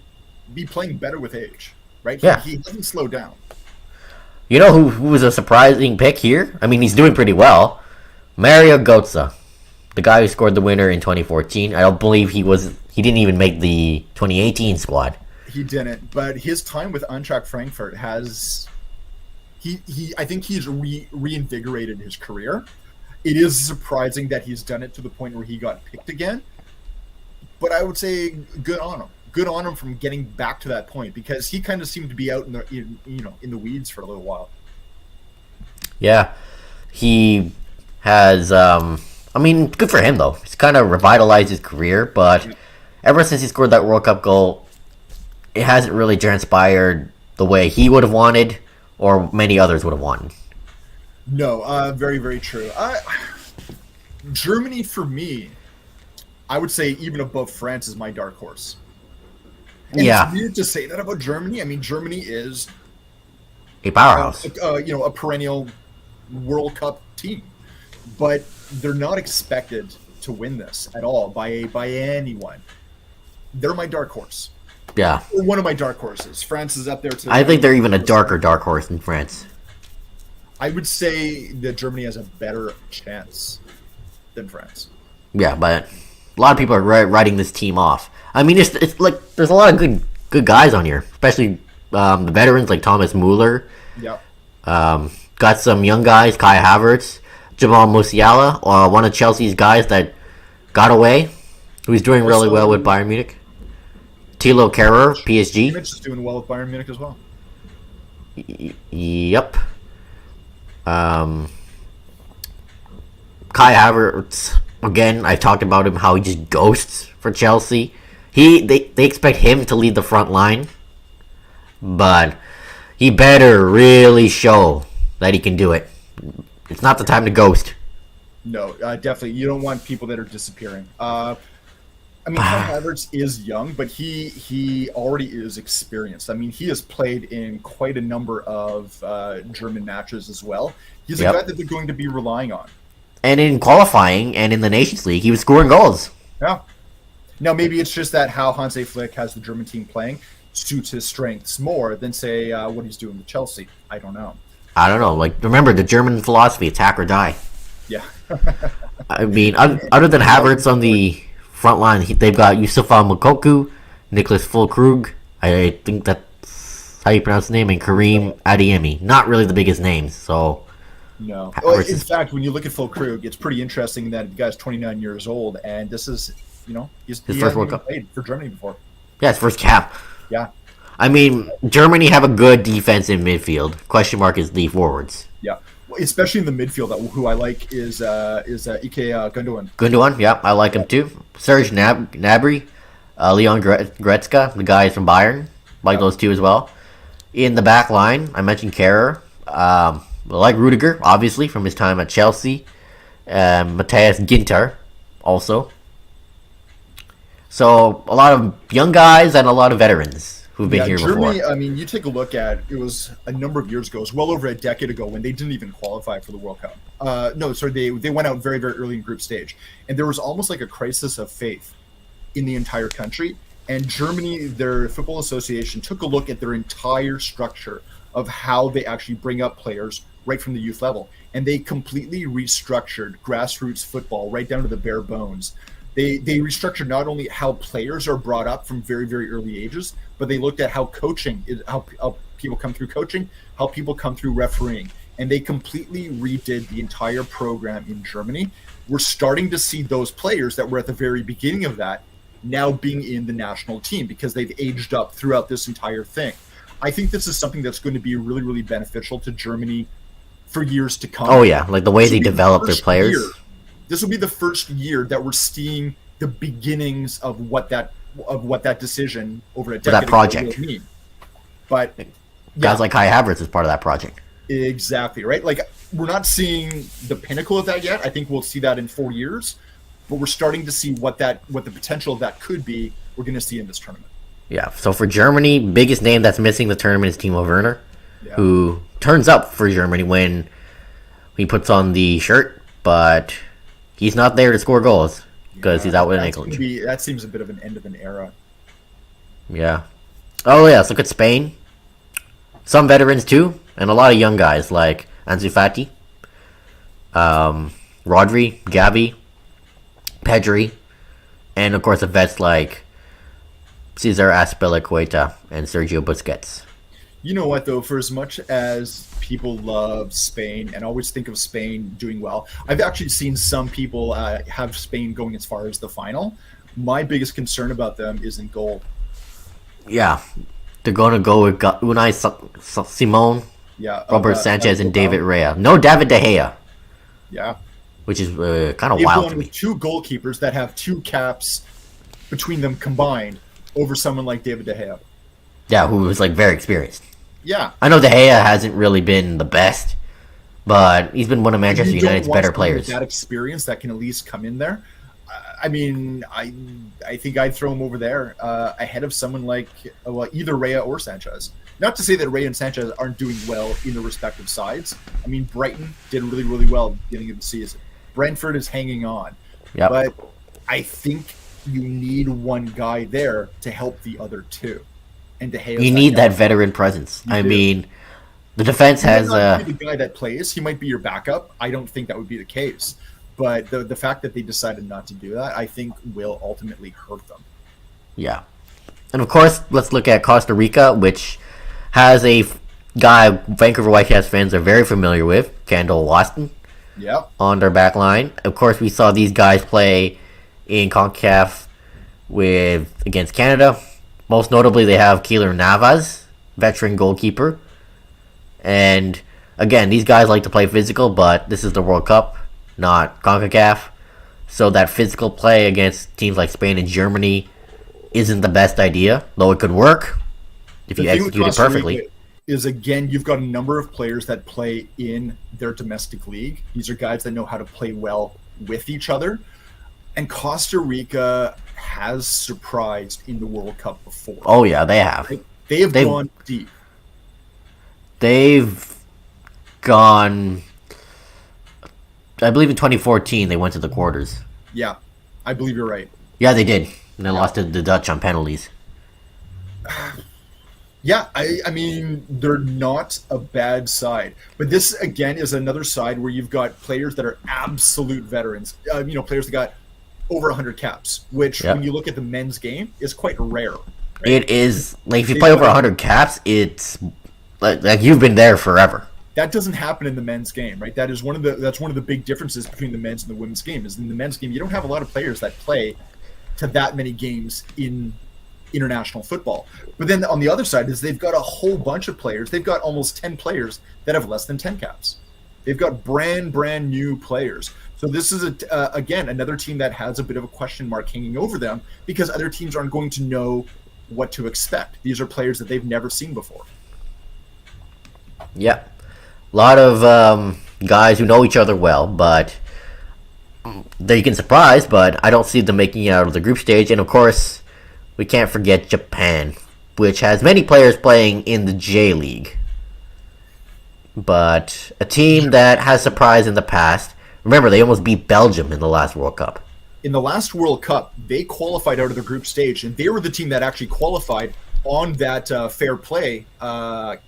be playing better with age, right? Yeah. He doesn't slow down. You know who was a surprising pick here? I mean, he's doing pretty well. Mario Götze, the guy who scored the winner in 2014. I don't believe he didn't even make the 2018 squad. He didn't, but his time with Eintracht Frankfurt has I think he's reinvigorated his career. It is surprising that he's done it to the point where he got picked again. But I would say good on him. Good on him from getting back to that point, because he kind of seemed to be out in the weeds for a little while. Yeah, he has. Good for him though. He's kind of revitalized his career, but ever since he scored that World Cup goal, it hasn't really transpired the way he would have wanted, or many others would have wanted. No, very, very true. Germany, for me, I would say even above France is my dark horse. And it's weird to say that about Germany. I mean, Germany is a powerhouse. A perennial World Cup team, but they're not expected to win this at all by anyone. They're my dark horse. Yeah, one of my dark horses. France is up there too. I think they're even a darker dark horse than France. I would say that Germany has a better chance than France. Yeah, but a lot of people are writing this team off. I mean, it's like there's a lot of good guys on here, especially the veterans like Thomas Muller. Yeah. Got some young guys, Kai Havertz, Jamal Musiala, one of Chelsea's guys that got away, who's doing really well with Bayern Munich. Thilo Kehrer, PSG. Kimmich is doing well with Bayern Munich as well. Yep. Kai Havertz, again, I talked about him, how he just ghosts for Chelsea. They expect him to lead the front line, but he better really show that he can do it. It's not the time to ghost. No, definitely. You don't want people that are disappearing. Kai Havertz is young, but he already is experienced. I mean, he has played in quite a number of German matches as well. He's a guy that they're going to be relying on. And in qualifying and in the Nations League, he was scoring goals. Yeah. Now, maybe it's just that how Hansi Flick has the German team playing suits his strengths more than, say, what he's doing with Chelsea. I don't know. Like, remember, the German philosophy, attack or die. Yeah. I mean, other than Havertz on the front line, they've got Yusufa Moukoko, Nicholas Füllkrug, I think that's how you pronounce the name, and Karim Adeyemi. Not really the biggest names, so... No. Well, in fact, when you look at Füllkrug, it's pretty interesting that the guy's 29 years old, and this is... his first World Cup. Played for Germany before. Yeah, his first cap. Yeah. I mean, Germany have a good defense in midfield. Question mark is the forwards. Yeah, especially in the midfield. Who I like is Ike Gundogan. Gundogan, yeah, I like him too. Serge Gnabry, Leon Goretzka, the guys from Bayern, those two as well. In the back line, I mentioned Kehrer. I like Rudiger, obviously, from his time at Chelsea. Matthias Ginter, also. So, a lot of young guys and a lot of veterans who've been here Germany, before. I mean, you take a look at it was a number of years ago. It was well over a decade ago when they didn't even qualify for the World Cup. They went out very, very early in group stage. And there was almost like a crisis of faith in the entire country. And Germany, their football association, took a look at their entire structure of how they actually bring up players right from the youth level. And they completely restructured grassroots football right down to the bare bones. They restructured not only how players are brought up from very, very early ages, but they looked at how coaching is, how people come through coaching, how people come through refereeing, and they completely redid the entire program in Germany. We're starting to see those players that were at the very beginning of that now being in the national team because they've aged up throughout this entire thing. I think this is something that's going to be really, really beneficial to Germany for years to come. Oh yeah, like the way they develop their players. This will be the first year that we're seeing the beginnings of what that decision over a decade that project will mean. But guys like Kai Havertz is part of that project. Exactly, right? Like, we're not seeing the pinnacle of that yet. I think we'll see that in 4 years, but we're starting to see what the potential of that could be. We're going to see in this tournament. Yeah. So for Germany, biggest name that's missing the tournament is Timo Werner, who turns up for Germany when he puts on the shirt, but he's not there to score goals because he's out with an ankle injury. That seems a bit of an end of an era. Yeah. Oh yeah. Let's look at Spain. Some veterans too, and a lot of young guys like Ansu Fati, Rodri, Gavi, Pedri, and of course the vets like Cesar Azpilicueta and Sergio Busquets. You know what, though? For as much as people love Spain and always think of Spain doing well, I've actually seen some people have Spain going as far as the final. My biggest concern about them is in goal. Yeah. They're going to go with Unai Simon, Robert Sanchez, and David Raya. No David De Gea. Yeah. Which is kind of wild to me. With two goalkeepers that have 2 caps between them combined over someone like David De Gea. Yeah, who was like very experienced. Yeah. I know De Gea hasn't really been the best, but he's been one of Manchester United's better players. That experience that can at least come in there. I mean, I think I'd throw him over there ahead of someone like either Raya or Sanchez. Not to say that Raya and Sanchez aren't doing well in their respective sides. I mean, Brighton did really, really well at the beginning of the season. Brentford is hanging on. Yep. But I think you need one guy there to help the other two. And you need that veteran presence. I mean, the defense has the guy that plays. He might be your backup. I don't think that would be the case. But the fact that they decided not to do that, I think, will ultimately hurt them. Yeah. And of course, let's look at Costa Rica, which has a guy Vancouver Whitecaps fans are very familiar with, Kendall Waston. Yep. On their back line. Of course, we saw these guys play in CONCACAF against Canada. Most notably, they have Keylor Navas, veteran goalkeeper. And again, these guys like to play physical, but this is the World Cup, not CONCACAF. So that physical play against teams like Spain and Germany isn't the best idea, though it could work if you execute it perfectly. Is again, you've got a number of players that play in their domestic league. These are guys that know how to play well with each other. And Costa Rica has surprised in the World Cup before. Oh yeah, they have. They've gone deep. They've gone. I believe in 2014 they went to the quarters. Yeah, I believe you're right. Yeah, they did. And they lost to the Dutch on penalties. Yeah, I mean, they're not a bad side. But this, again, is another side where you've got players that are absolute veterans. Players that got over 100 caps, which, when you look at the men's game, is quite rare. Right? It is. Like, if you play over 100 caps, it's like you've been there forever. That doesn't happen in the men's game, right? That's one of the big differences between the men's and the women's game. Is in the men's game, you don't have a lot of players that play to that many games in international football. But then on the other side is they've got a whole bunch of players. They've got almost 10 players that have less than 10 caps. They've got brand new players. So this is again another team that has a bit of a question mark hanging over them because other teams aren't going to know what to expect. These are players that they've never seen before. Yeah. A lot of guys who know each other well, but they can surprise, but I don't see them making it out of the group stage. And of course, we can't forget Japan, which has many players playing in the J League. But a team that has surprised in the past. Remember, they almost beat Belgium in the last World Cup. In the last World Cup, they qualified out of the group stage, and they were the team that actually qualified on that fair play kind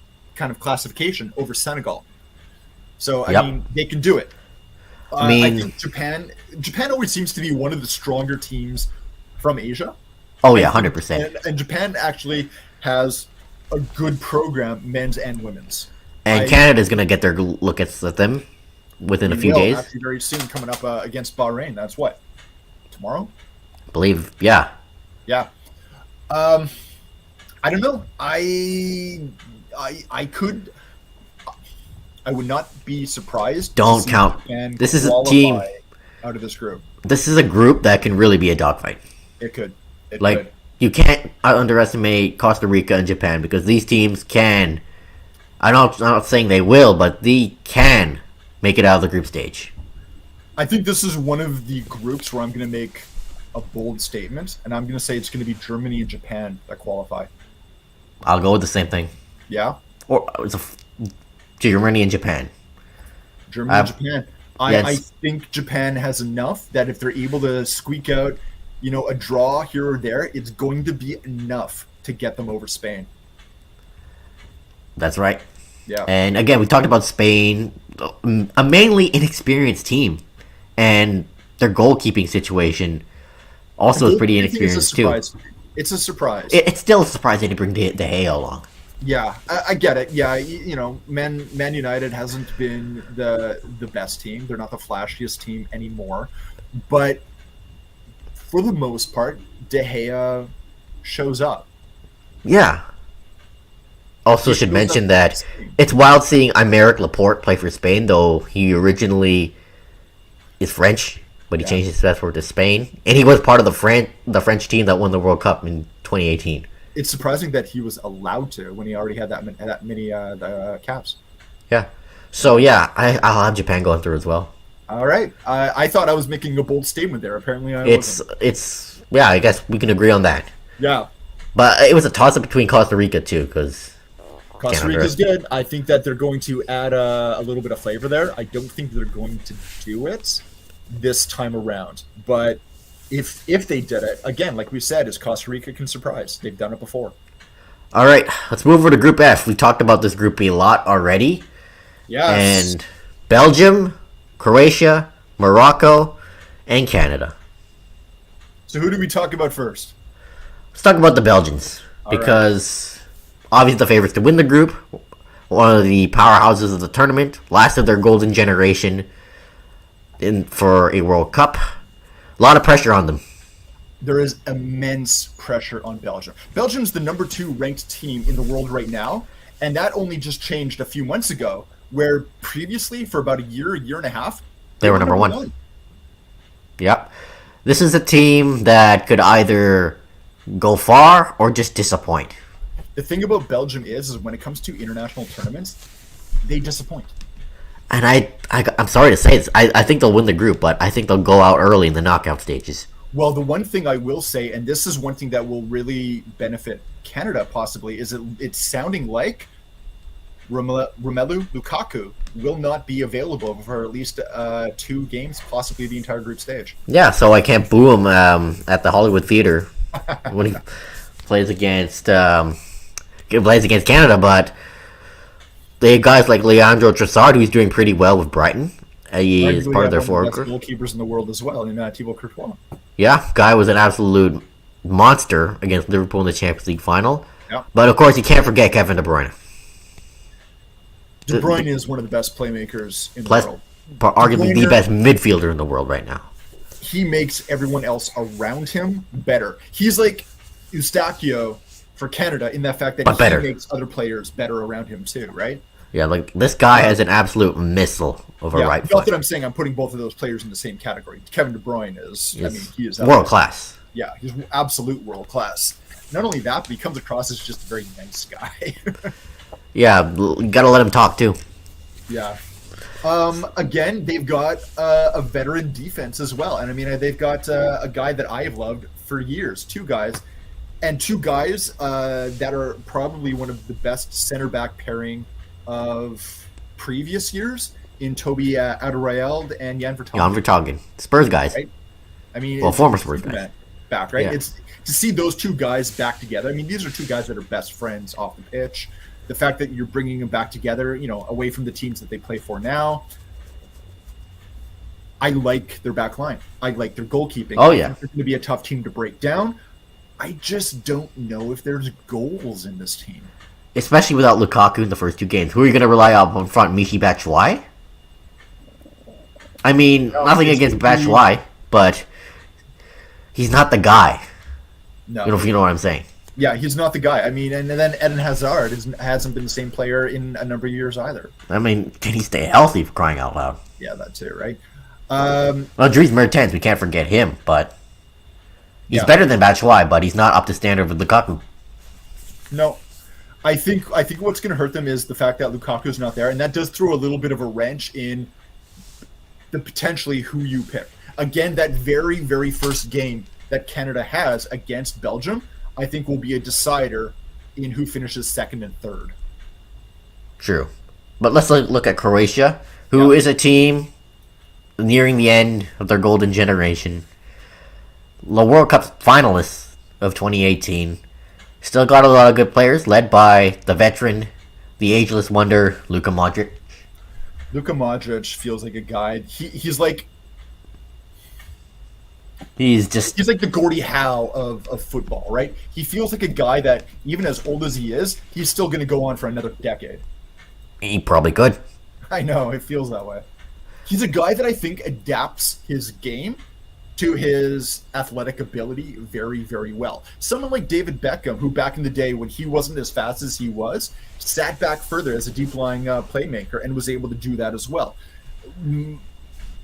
of classification over Senegal. So, I mean, they can do it. I think Japan always seems to be one of the stronger teams from Asia. Oh, yeah, 100%. And Japan actually has a good program, men's and women's. And Canada's going to get their look at them within a few days. Actually, very soon, coming up against Bahrain. That's what, tomorrow? I believe, yeah. Yeah. I don't know. I would not be surprised. Don't count. This is a team out of this group. This is a group that can really be a dogfight. It could. You can't underestimate Costa Rica and Japan because these teams can. I'm not saying they will, but they can make it out of the group stage. I think this is one of the groups where I'm going to make a bold statement, and I'm going to say it's going to be Germany and Japan that qualify. I'll go with the same thing. Yeah? Or it's Germany and Japan. Germany and Japan. I think Japan has enough that if they're able to squeak out, a draw here or there, it's going to be enough to get them over Spain. That's right. Yeah. And again, we talked about Spain, a mainly inexperienced team, and their goalkeeping situation also is pretty inexperienced too. It's a surprise. It's still surprising to bring De Gea along. Yeah, I get it. Yeah, Man United hasn't been the best team. They're not the flashiest team anymore, but for the most part, De Gea shows up. Yeah. Also, should mention that it's wild seeing Aymeric Laporte play for Spain, though he originally is French, but he changed his passport to Spain, and he was part of the French team that won the World Cup in 2018. It's surprising that he was allowed to when he already had that many caps. Yeah. So yeah, I'll have Japan going through as well. All right. I thought I was making a bold statement there. Apparently, I wasn't. It's yeah. I guess we can agree on that. Yeah. But it was a toss-up between Costa Rica too, because Costa Rica's good. I think that they're going to add a little bit of flavor there. I don't think they're going to do it this time around, but if they did it again, like we said, is Costa Rica can surprise. They've done it before. All right, let's move over to Group F. We talked about this group a lot already. Yes. And Belgium, Croatia, Morocco, and Canada. So who do we talk about first? Let's talk about the Belgians because obviously the favorites to win the group, one of the powerhouses of the tournament, last of their golden generation for a World Cup. A lot of pressure on them. There is immense pressure on Belgium. Belgium's the number 2 ranked team in the world right now, and that only just changed a few months ago, where previously, for about a year and a half, they were number 1. Yep. This is a team that could either go far or just disappoint. The thing about Belgium is when it comes to international tournaments, they disappoint. And I'm sorry to say this, I think they'll win the group, but I think they'll go out early in the knockout stages. Well, the one thing I will say, and this is one thing that will really benefit Canada possibly, is it's sounding like Romelu Lukaku will not be available for at least 2 games, possibly the entire group stage. Yeah, so I can't boo him at the Hollywood Theater when he plays against Canada, but they have guys like Leandro Trossard, who's doing pretty well with Brighton. He is part of their forward group. Goalkeepers in the world as well, in Thibaut Courtois. Yeah, guy was an absolute monster against Liverpool in the Champions League final. Yeah. But of course, you can't forget Kevin De Bruyne. De Bruyne is one of the best playmakers in the world. Arguably the best midfielder in the world right now. He makes everyone else around him better. He's like Eustáquio for Canada in that fact that he makes other players better around him too, right? Yeah, like this guy has an absolute missile of a right foot. Not that I'm saying I'm putting both of those players in the same category. Kevin De Bruyne he is world class. Yeah, he's absolute world class. Not only that, but he comes across as just a very nice guy. Yeah, you gotta let him talk too. Yeah. Again, they've got a veteran defense as well, and I mean they've got a guy that I have loved for years. 2 guys, and 2 guys that are probably one of the best center back pairing of previous years in Toby Alderweireld and Jan Vertonghen. Jan Vertonghen, Spurs guys. Right? I mean, former Spurs guys. Back, right? Yeah. It's to see those 2 guys back together. I mean, these are 2 guys that are best friends off the pitch. The fact that you're bringing them back together, away from the teams that they play for now. I like their back line. I like their goalkeeping. Oh, yeah. They're going to be a tough team to break down. I just don't know if there's goals in this team. especially without Lukaku in the first 2 games. Who are you going to rely on up front? Michy Batshuayi? I mean, nothing against Batshuayi, but he's not the guy. No. If you know what I'm saying. Yeah, he's not the guy. I mean, and then Eden Hazard hasn't been the same player in a number of years either. I mean, can he stay healthy, for crying out loud? Yeah, that's it, right? Well, Dries Mertens, we can't forget him, but he's better than Batshuayi, but he's not up to standard with Lukaku. No. I think what's going to hurt them is the fact that Lukaku's not there, and that does throw a little bit of a wrench in the potentially who you pick. Again, that very, very first game that Canada has against Belgium, I think will be a decider in who finishes second and third. True. But let's look at Croatia, who is a team nearing the end of their golden generation. The World Cup finalists of 2018. Still got a lot of good players, led by the veteran, the ageless wonder, Luka Modric. Luka Modric feels like a guy. He's like... He's like the Gordie Howe of football, right? He feels like a guy that, even as old as he is, he's still going to go on for another decade. He probably could. I know, it feels that way. He's a guy that I think adapts his game to his athletic ability very, very well. Someone like David Beckham, who back in the day when he wasn't as fast as he was, sat back further as a deep-lying playmaker and was able to do that as well.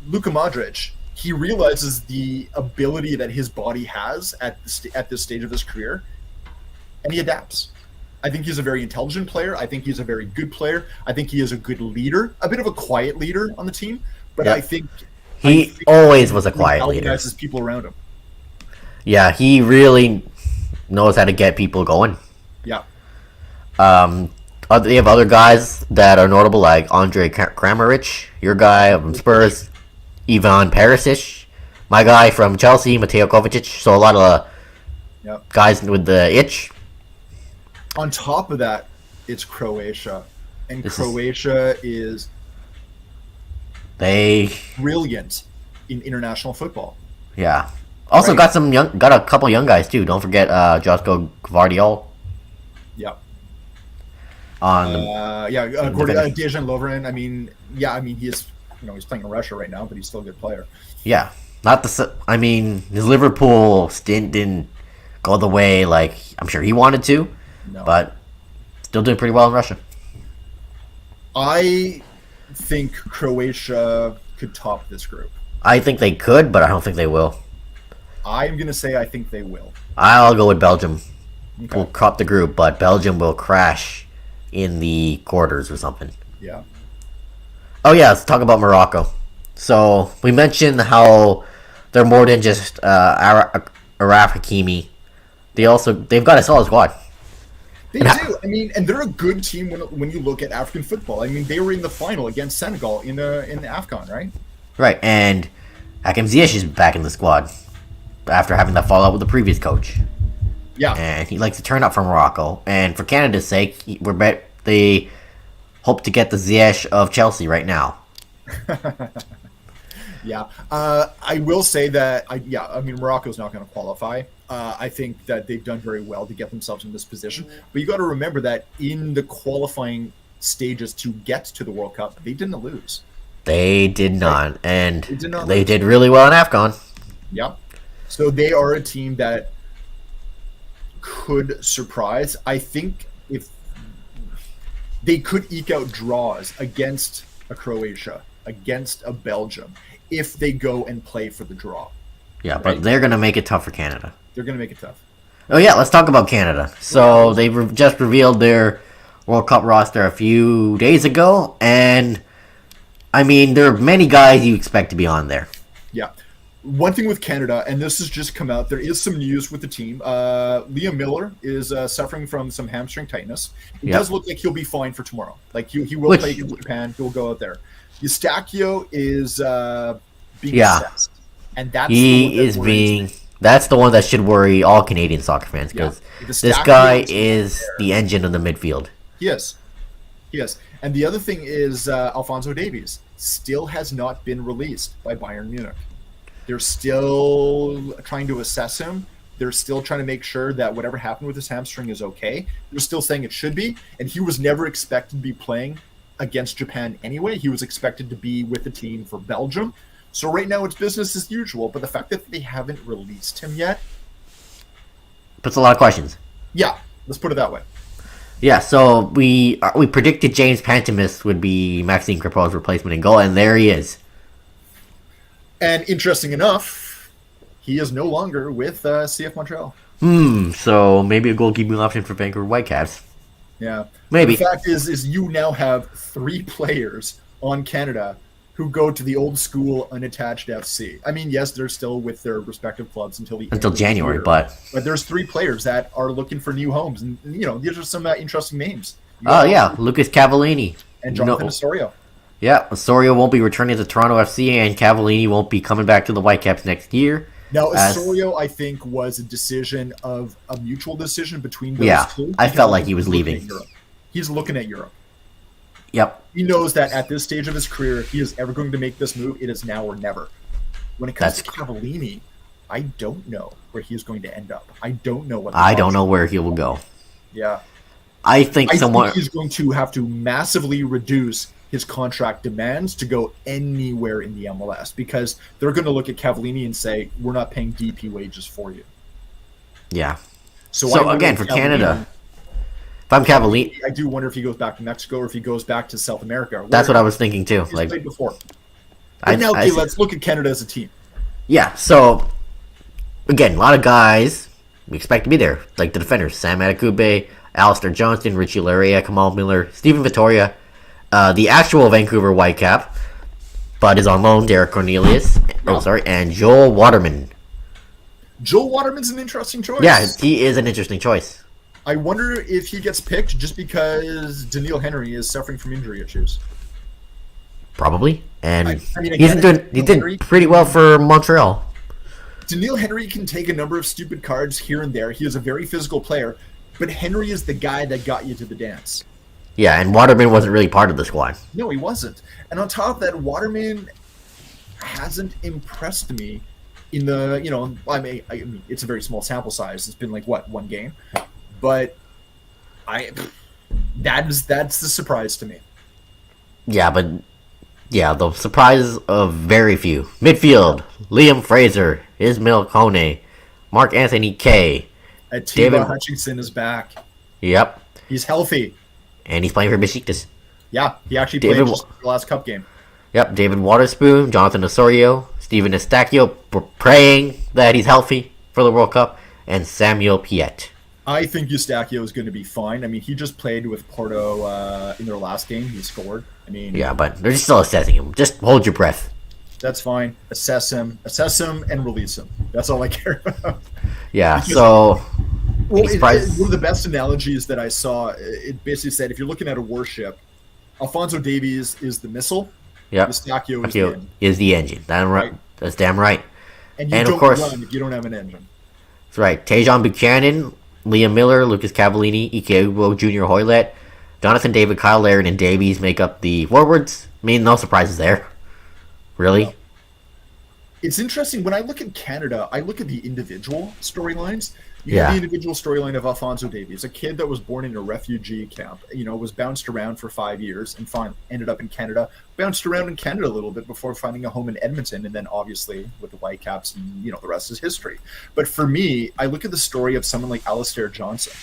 Luka Modric, he realizes the ability that his body has at this stage of his career, and he adapts. I think he's a very intelligent player. I think he's a very good player. I think he is a good leader, a bit of a quiet leader on the team, but I think he always was a quiet leader. He organizes people around him. Yeah, he really knows how to get people going. Yeah. They have other guys that are notable, like Andre Kramaric, your guy from Spurs, Ivan Perisic, my guy from Chelsea, Mateo Kovacic. So a lot of guys with the itch. On top of that, it's Croatia, and Croatia is brilliant in international football. Yeah. Also got a couple young guys too. Don't forget Josko Gvardiol. Yeah. Dejan Lovren. I mean, he's playing in Russia right now, but he's still a good player. Yeah. His Liverpool stint didn't go the way like I'm sure he wanted to. No. But still doing pretty well in Russia. I think Croatia could top this group. I think they could, but I don't think they will. I'm going to say I think they will. I'll go with Belgium. Okay. We'll top the group, but Belgium will crash in the quarters or something. Yeah. Oh, yeah, let's talk about Morocco. So, we mentioned how they're more than just Achraf Hakimi. They've got a solid squad. They do. I mean, and they're a good team when you look at African football. I mean, they were in the final against Senegal in the AFCON, right? Right, and Hakim Ziyech is back in the squad after having that fallout with the previous coach. Yeah. And he likes to turn up for Morocco. And for Canada's sake, they hope to get the Ziyech of Chelsea right now. Yeah. I will say that, Morocco's not going to qualify. I think that they've done very well to get themselves in this position. But you got to remember that in the qualifying stages to get to the World Cup, they didn't lose. They did not. And they did really well in AFCON. Yeah. So they are a team that could surprise. I think if they could eke out draws against a Croatia, against a Belgium, if they go and play for the draw. Yeah, right? But they're going to make it tough for Canada. They're going to make it tough. Oh, yeah, let's talk about Canada. So they just revealed their World Cup roster a few days ago, and, I mean, there are many guys you expect to be on there. Yeah. One thing with Canada, and this has just come out, there is some news with the team. Liam Miller is suffering from some hamstring tightness. It does look like he'll be fine for tomorrow. Like, he will play against Japan. He'll go out there. Eustachio is being assessed. And that's the one that should worry all Canadian soccer fans, because this guy is the engine of the midfield. Yes. And the other thing is Alphonso Davies still has not been released by Bayern Munich. They're still trying to assess him. They're still trying to make sure that whatever happened with his hamstring is okay. They're still saying it should be, and he was never expected to be playing against Japan anyway. He was expected to be with the team for Belgium. So right now it's business as usual, but the fact that they haven't released him yet puts a lot of questions. Yeah, let's put it that way. Yeah, so we predicted James Pantemis would be Maxime Crepeau's replacement in goal, and there he is. And interesting enough, he is no longer with CF Montreal. So maybe a goalkeeping option for Vancouver Whitecaps. Yeah. Maybe. The fact is you now have 3 players on Canada who go to the old school unattached FC. I mean, yes, they're still with their respective clubs until January, year, but there's 3 players that are looking for new homes, and these are some interesting names. Lucas Cavallini and Jonathan Osorio. Yeah, Osorio won't be returning to Toronto FC, and Cavallini won't be coming back to the Whitecaps next year. Now, Osorio, I think, was a decision of a mutual decision between those two. I felt like he was leaving. He's looking at Europe. Yep. He knows that at this stage of his career, if he is ever going to make this move, it is now or never. When it comes to Cavallini, I don't know where he is going to end up. I don't know what. I don't know where he will go. Yeah. I think he's going to have to massively reduce his contract demands to go anywhere in the MLS, because they're going to look at Cavallini and say, we're not paying DP wages for you. Yeah. So again, for Canada, if I'm Cavallini, I do wonder if he goes back to Mexico or if he goes back to South America. That's what I was thinking too. He's played before. But now, let's look at Canada as a team. Yeah, so again, a lot of guys we expect to be there, like the defenders: Sam Adekugbe, Alistair Johnston, Richie Laryea, Kamal Miller, Stephen Vittoria. The actual Vancouver Whitecap, but is on loan, Derek Cornelius. And Joel Waterman. Joel Waterman's an interesting choice. Yeah, he is an interesting choice. I wonder if he gets picked just because Daniil Henry is suffering from injury issues. Probably, and he did pretty well for Montreal. Daniil Henry can take a number of stupid cards here and there. He is a very physical player, but Henry is the guy that got you to the dance. Yeah, and Waterman wasn't really part of the squad. No, he wasn't. And on top of that, Waterman hasn't impressed me in the, I mean, it's a very small sample size. It's been like, one game? But that's the surprise to me. Yeah, but the surprise of very few. Midfield: Liam Fraser, Ismail Kone, Mark Anthony Kaye. Atiba Hutchinson is back. Yep. He's healthy. And he's playing for Besiktas. Yeah, he actually played just the last cup game. Yep, David Waterspoon, Jonathan Osorio, Steven Eustáquio, praying that he's healthy for the World Cup, and Samuel Piette. I think Eustáquio is going to be fine. I mean, he just played with Porto in their last game. He scored. I mean, yeah, but they're still assessing him. Just hold your breath. That's fine. Assess him, and release him. That's all I care about. Yeah, so... Well, one of the best analogies that I saw, it basically said, if you're looking at a warship, Alphonso Davies is the missile. Yep. Eustáquio is the engine. That's damn right. And you don't run if you don't have an engine. That's right. Tejan Buchanan, Liam Miller, Lucas Cavallini, Ike Ugbo, Junior Hoylett, Jonathan David, Kyle Laird, and Davies make up the forwards. I mean, no surprises there. Really? Well, it's interesting. When I look at Canada, I look at the individual storylines. You have the individual storyline of Alphonso Davies, a kid that was born in a refugee camp, was bounced around for 5 years and ended up in Canada, bounced around in Canada a little bit before finding a home in Edmonton, and then obviously with the Whitecaps, the rest is history. But for me, I look at the story of someone like Alistair Johnston,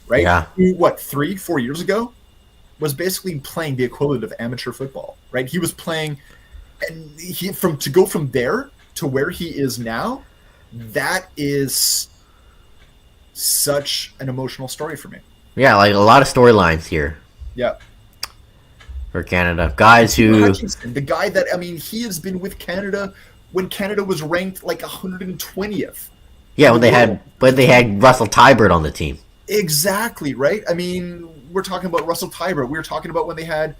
right? Yeah. Who, 3-4 years ago, was basically playing the equivalent of amateur football, right? He was playing, and to go from there to where he is now, that is such an emotional story for me. Yeah, like a lot of storylines here. Yeah. For Canada. Guys who... Hutchinson, the guy that, he has been with Canada when Canada was ranked like 120th. Yeah, when they had Russell Tybert on the team. Exactly, right? I mean, we're talking about Russell Tybert. We were talking about when they had...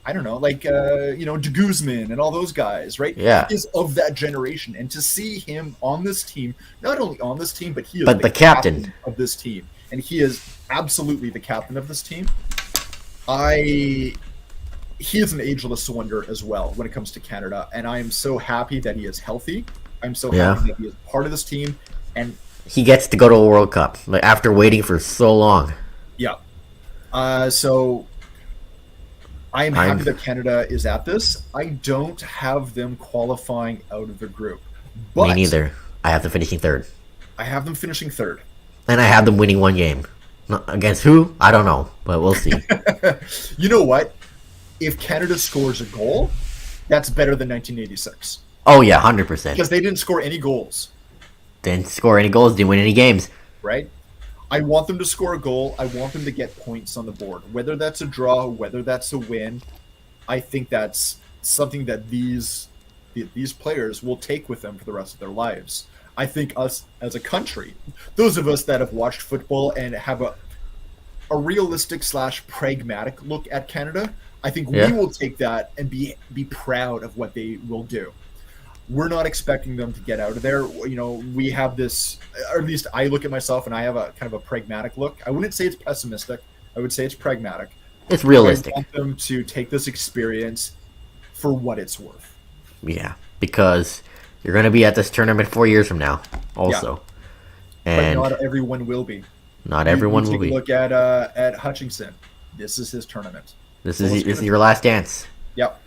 De Guzman and all those guys, right? Yeah. He is of that generation. And to see him on this team, not only on this team, but he is the captain of this team. And he is absolutely the captain of this team. He is an ageless wonder as well when it comes to Canada. And I am so happy that he is healthy I'm so happy that he is part of this team, and he gets to go to a World Cup like after waiting for so long. Yeah. So I am happy that Canada is at this. I don't have them qualifying out of the group. But me neither. I have them finishing third. I have them finishing third. And I have them winning one game. Against who? I don't know, but we'll see. You know what? If Canada scores a goal, that's better than 1986. Oh, yeah, 100%. Because they didn't score any goals. Didn't score any goals, didn't win any games. Right? I want them to score a goal. I want them to get points on the board. Whether that's a draw, whether that's a win, I think that's something that these players will take with them for the rest of their lives. I think us as a country, those of us that have watched football and have a realistic / pragmatic look at Canada, I think we will take that and be proud of what they will do. We're not expecting them to get out of there. You know, we have this, or at least I look at myself and I have a kind of a pragmatic look. I wouldn't say it's pessimistic. I would say it's pragmatic. It's realistic. I want them to take this experience for what it's worth. Yeah, because you're going to be at this tournament 4 years from now also. Yeah. And but not everyone will be. Not everyone will be. Look at Hutchinson. This is his tournament. This is your last dance. Yep.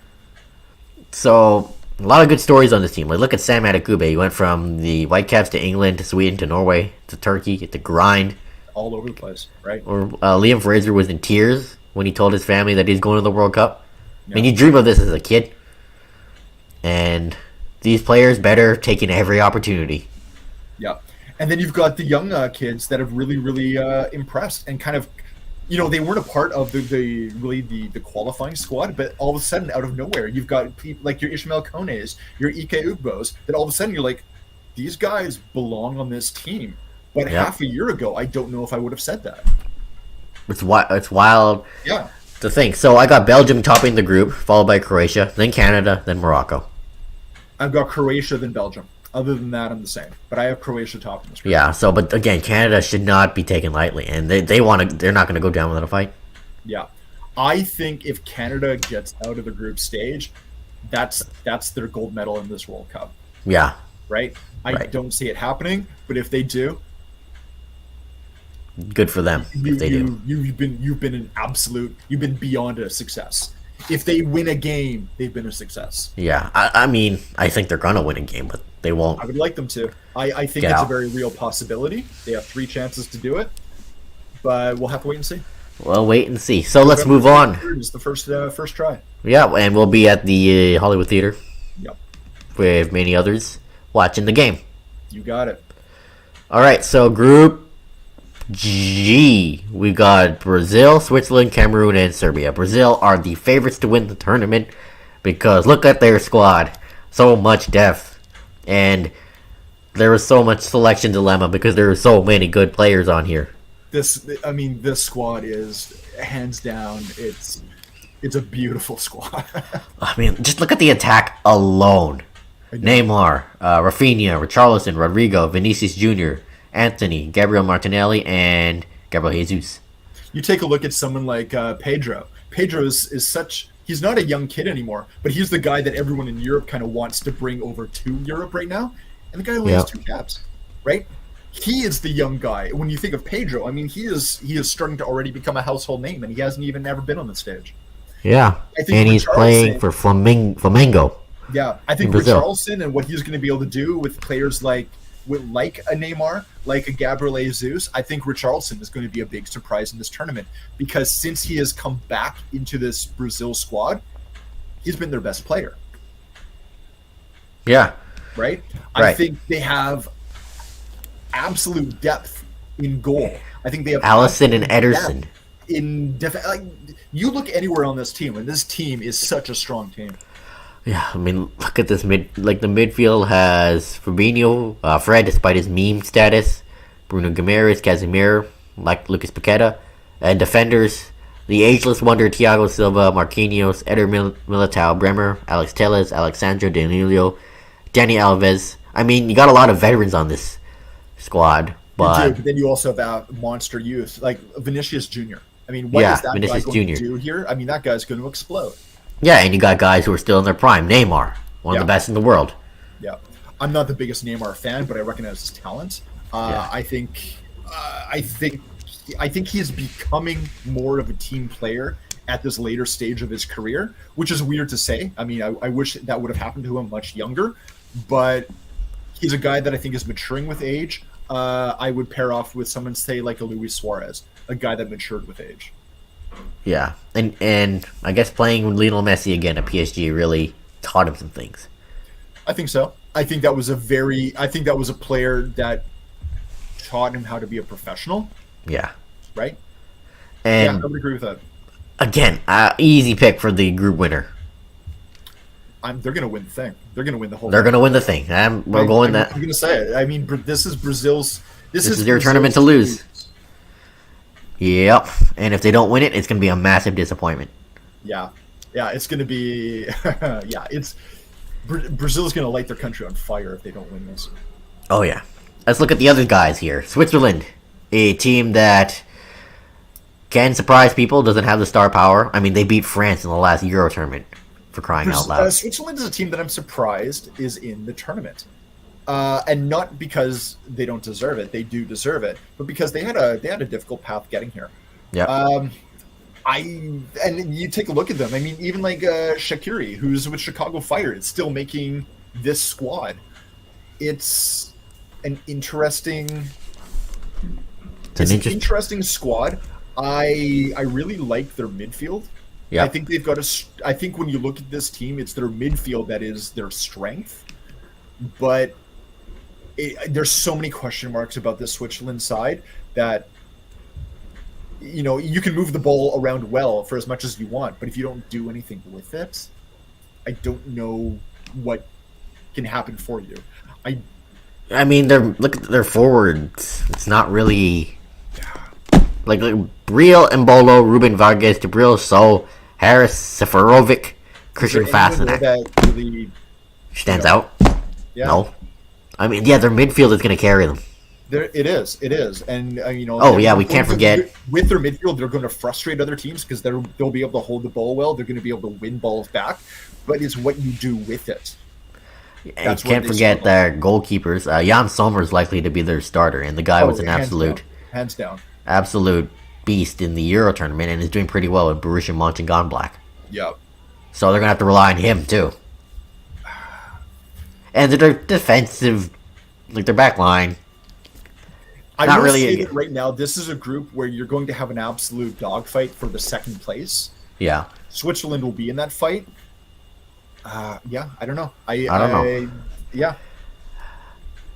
So, a lot of good stories on this team. Like, look at Sam Adekugbe. He went from the Whitecaps to England to Sweden to Norway to Turkey to grind. All over the place, right? Or Liam Fraser was in tears when he told his family that he's going to the World Cup. Yeah. I mean, you dream of this as a kid. And these players better taking every opportunity. Yeah. And then you've got the young kids that have really, really impressed and kind of, you know, they weren't a part of the qualifying squad, but all of a sudden, out of nowhere, you've got people like your Ishmael Kones, your Ike Ugbos, that all of a sudden you're like, these guys belong on this team. But half a year ago, I don't know if I would have said that. It's wild to think. So I got Belgium topping the group, followed by Croatia, then Canada, then Morocco. I've got Croatia, then Belgium. Other than that, I'm the same. But I have Croatia topping this group. Yeah, so, but again, Canada should not be taken lightly. And they're not going to go down without a fight. Yeah. I think if Canada gets out of the group stage, that's their gold medal in this World Cup. Yeah. Right? I don't see it happening, but if they do, good for them. If they do. You've been beyond a success. If they win a game, they've been a success. Yeah, I mean, I think they're gonna win a game, but they won't. I would like them to. I think it's a very real possibility. They have 3 chances to do it, but we'll have to wait and see. Well, wait and see. So let's move on. It's the first try. Yeah, and we'll be at the Hollywood Theater. Yep. With many others watching the game. You got it. All right, so Group G, we got Brazil, Switzerland, Cameroon, and Serbia. Brazil are the favorites to win the tournament because look at their squad. So much depth. And there was so much selection dilemma because there are so many good players on here. This squad is hands down. It's a beautiful squad. I mean, just look at the attack alone. Neymar, Rafinha, Richarlison, Rodrigo, Vinicius Jr., Anthony, Gabriel Martinelli, and Gabriel Jesus. You take a look at someone like Pedro. Pedro is such... He's not a young kid anymore, but he's the guy that everyone in Europe kind of wants to bring over to Europe right now. And the guy only has 2 caps, right? He is the young guy. When you think of Pedro, I mean, he is starting to already become a household name, and he hasn't even ever been on the stage. Yeah, and he's playing for Flamengo. Yeah, I think Richarlison and what he's going to be able to do with players like a Neymar, like a Gabriel Jesus, I think Richarlison is going to be a big surprise in this tournament because since he has come back into this Brazil squad, he's been their best player. Yeah. Right? I think they have absolute depth in goal. I think they have Alisson and Ederson. You look anywhere on this team, and this team is such a strong team. Yeah, I mean, look at this the midfield has Fabinho, Fred, despite his meme status, Bruno Guimaraes, Casemiro, like Lucas Paqueta, and defenders, the ageless wonder Thiago Silva, Marquinhos, Eder Militao, Bremer, Alex Telles, Alexandre Danilo, Dani Alves. I mean, you got a lot of veterans on this squad, but then you also have monster youth like Vinicius Jr. I mean, what is that Vinicius guy going Jr. to do here? I mean, that guy's going to explode. Yeah, and you got guys who are still in their prime. Neymar, one of the best in the world. Yeah. I'm not the biggest Neymar fan, but I recognize his talent. I think he's becoming more of a team player at this later stage of his career, which is weird to say. I mean, I wish that would have happened to him much younger, but he's a guy that I think is maturing with age. I would pair off with someone, say, like a Luis Suarez, a guy that matured with age. Yeah, and I guess playing with Lionel Messi again at PSG really taught him some things. I think so. I think that was a player that taught him how to be a professional. Yeah. Right? And yeah, I would agree with that. Again, easy pick for the group winner. They're going to win the thing. They're going to win the whole thing. They're going to win the thing. I'm going going to say it. I mean, this is Brazil's... This is their tournament to lose. Yep. And if they don't win it, it's going to be a massive disappointment. Yeah. Yeah, it's going to be... yeah, it's... Brazil's going to light their country on fire if they don't win this. Oh, yeah. Let's look at the other guys here. Switzerland, a team that can surprise people, doesn't have the star power. I mean, they beat France in the last Euro tournament, for crying out loud. Switzerland is a team that I'm surprised is in the tournament. And not because they don't deserve it. They do deserve it. But because they had a difficult path getting here. Yeah. And you take a look at them. I mean, even like Shaqiri, who's with Chicago Fire, is still making this squad. It's an interesting. It's an interesting squad. I really like their midfield. Yeah. I think they've got I think when you look at this team, it's their midfield that is their strength. But there's so many question marks about this Switzerland side that. You know, you can move the ball around well for as much as you want, but if you don't do anything with it, I don't know what can happen for you. I mean, look at their forwards. It's not really like Briel, Embolo, Ruben Vargas, Gabriel So, Harris, Seferovic, Christian Fastenac. That really stands out. Yeah. No, I mean, yeah, their midfield is going to carry them. It is, and you know. Oh yeah, we can't forget with their midfield, they're going to frustrate other teams because they'll be able to hold the ball well. They're going to be able to win balls back, but it's what you do with it. And can't forget their goalkeepers. Jan Sommer is likely to be their starter, and the guy was an hands down, absolute beast in the Euro tournament, and is doing pretty well with Borussia Mönchengladbach. Yeah. So they're gonna have to rely on him too. And their defensive, like their back line. I will say that right now, this is a group where you're going to have an absolute dogfight for the second place. Yeah. Switzerland will be in that fight. Yeah, I don't know. I don't know. Yeah.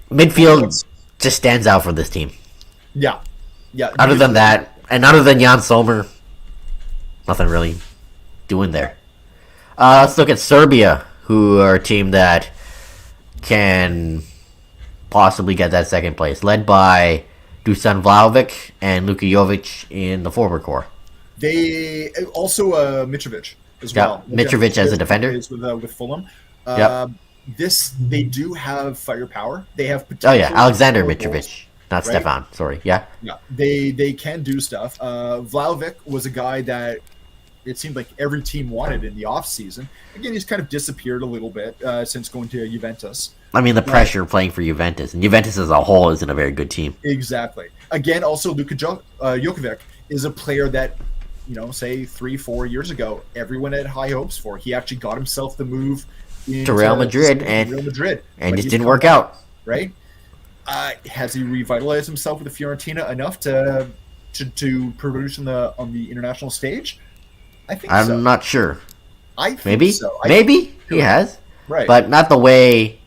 Midfield just stands out for this team. Yeah. Yeah. Other than that, and other than Jan Sommer, nothing really doing there. Let's look at Serbia, who are a team that can possibly get that second place, led by Dusan Vlahovic and Luka Jovic in the forward core. They also Mitrovic as well. Mitrovic as a defender with Fulham. Yep. They do have firepower. They have potential. Oh yeah, Alexander Mitrovic, not right? Stefan. Sorry. Yeah. Yeah. They can do stuff. Vlahovic was a guy that it seemed like every team wanted in the off season. Again, he's kind of disappeared a little bit since going to Juventus. I mean, the pressure playing for Juventus, and Juventus as a whole isn't a very good team. Exactly. Again, also Luka Jokovic is a player that, you know, say 3-4 years ago, everyone had high hopes for. He actually got himself the move to Real Madrid, and it didn't work out. Right? Has he revitalized himself with the Fiorentina enough to produce on the international stage? I think so. I'm not sure. I think maybe so. Maybe he has, right? But not the way.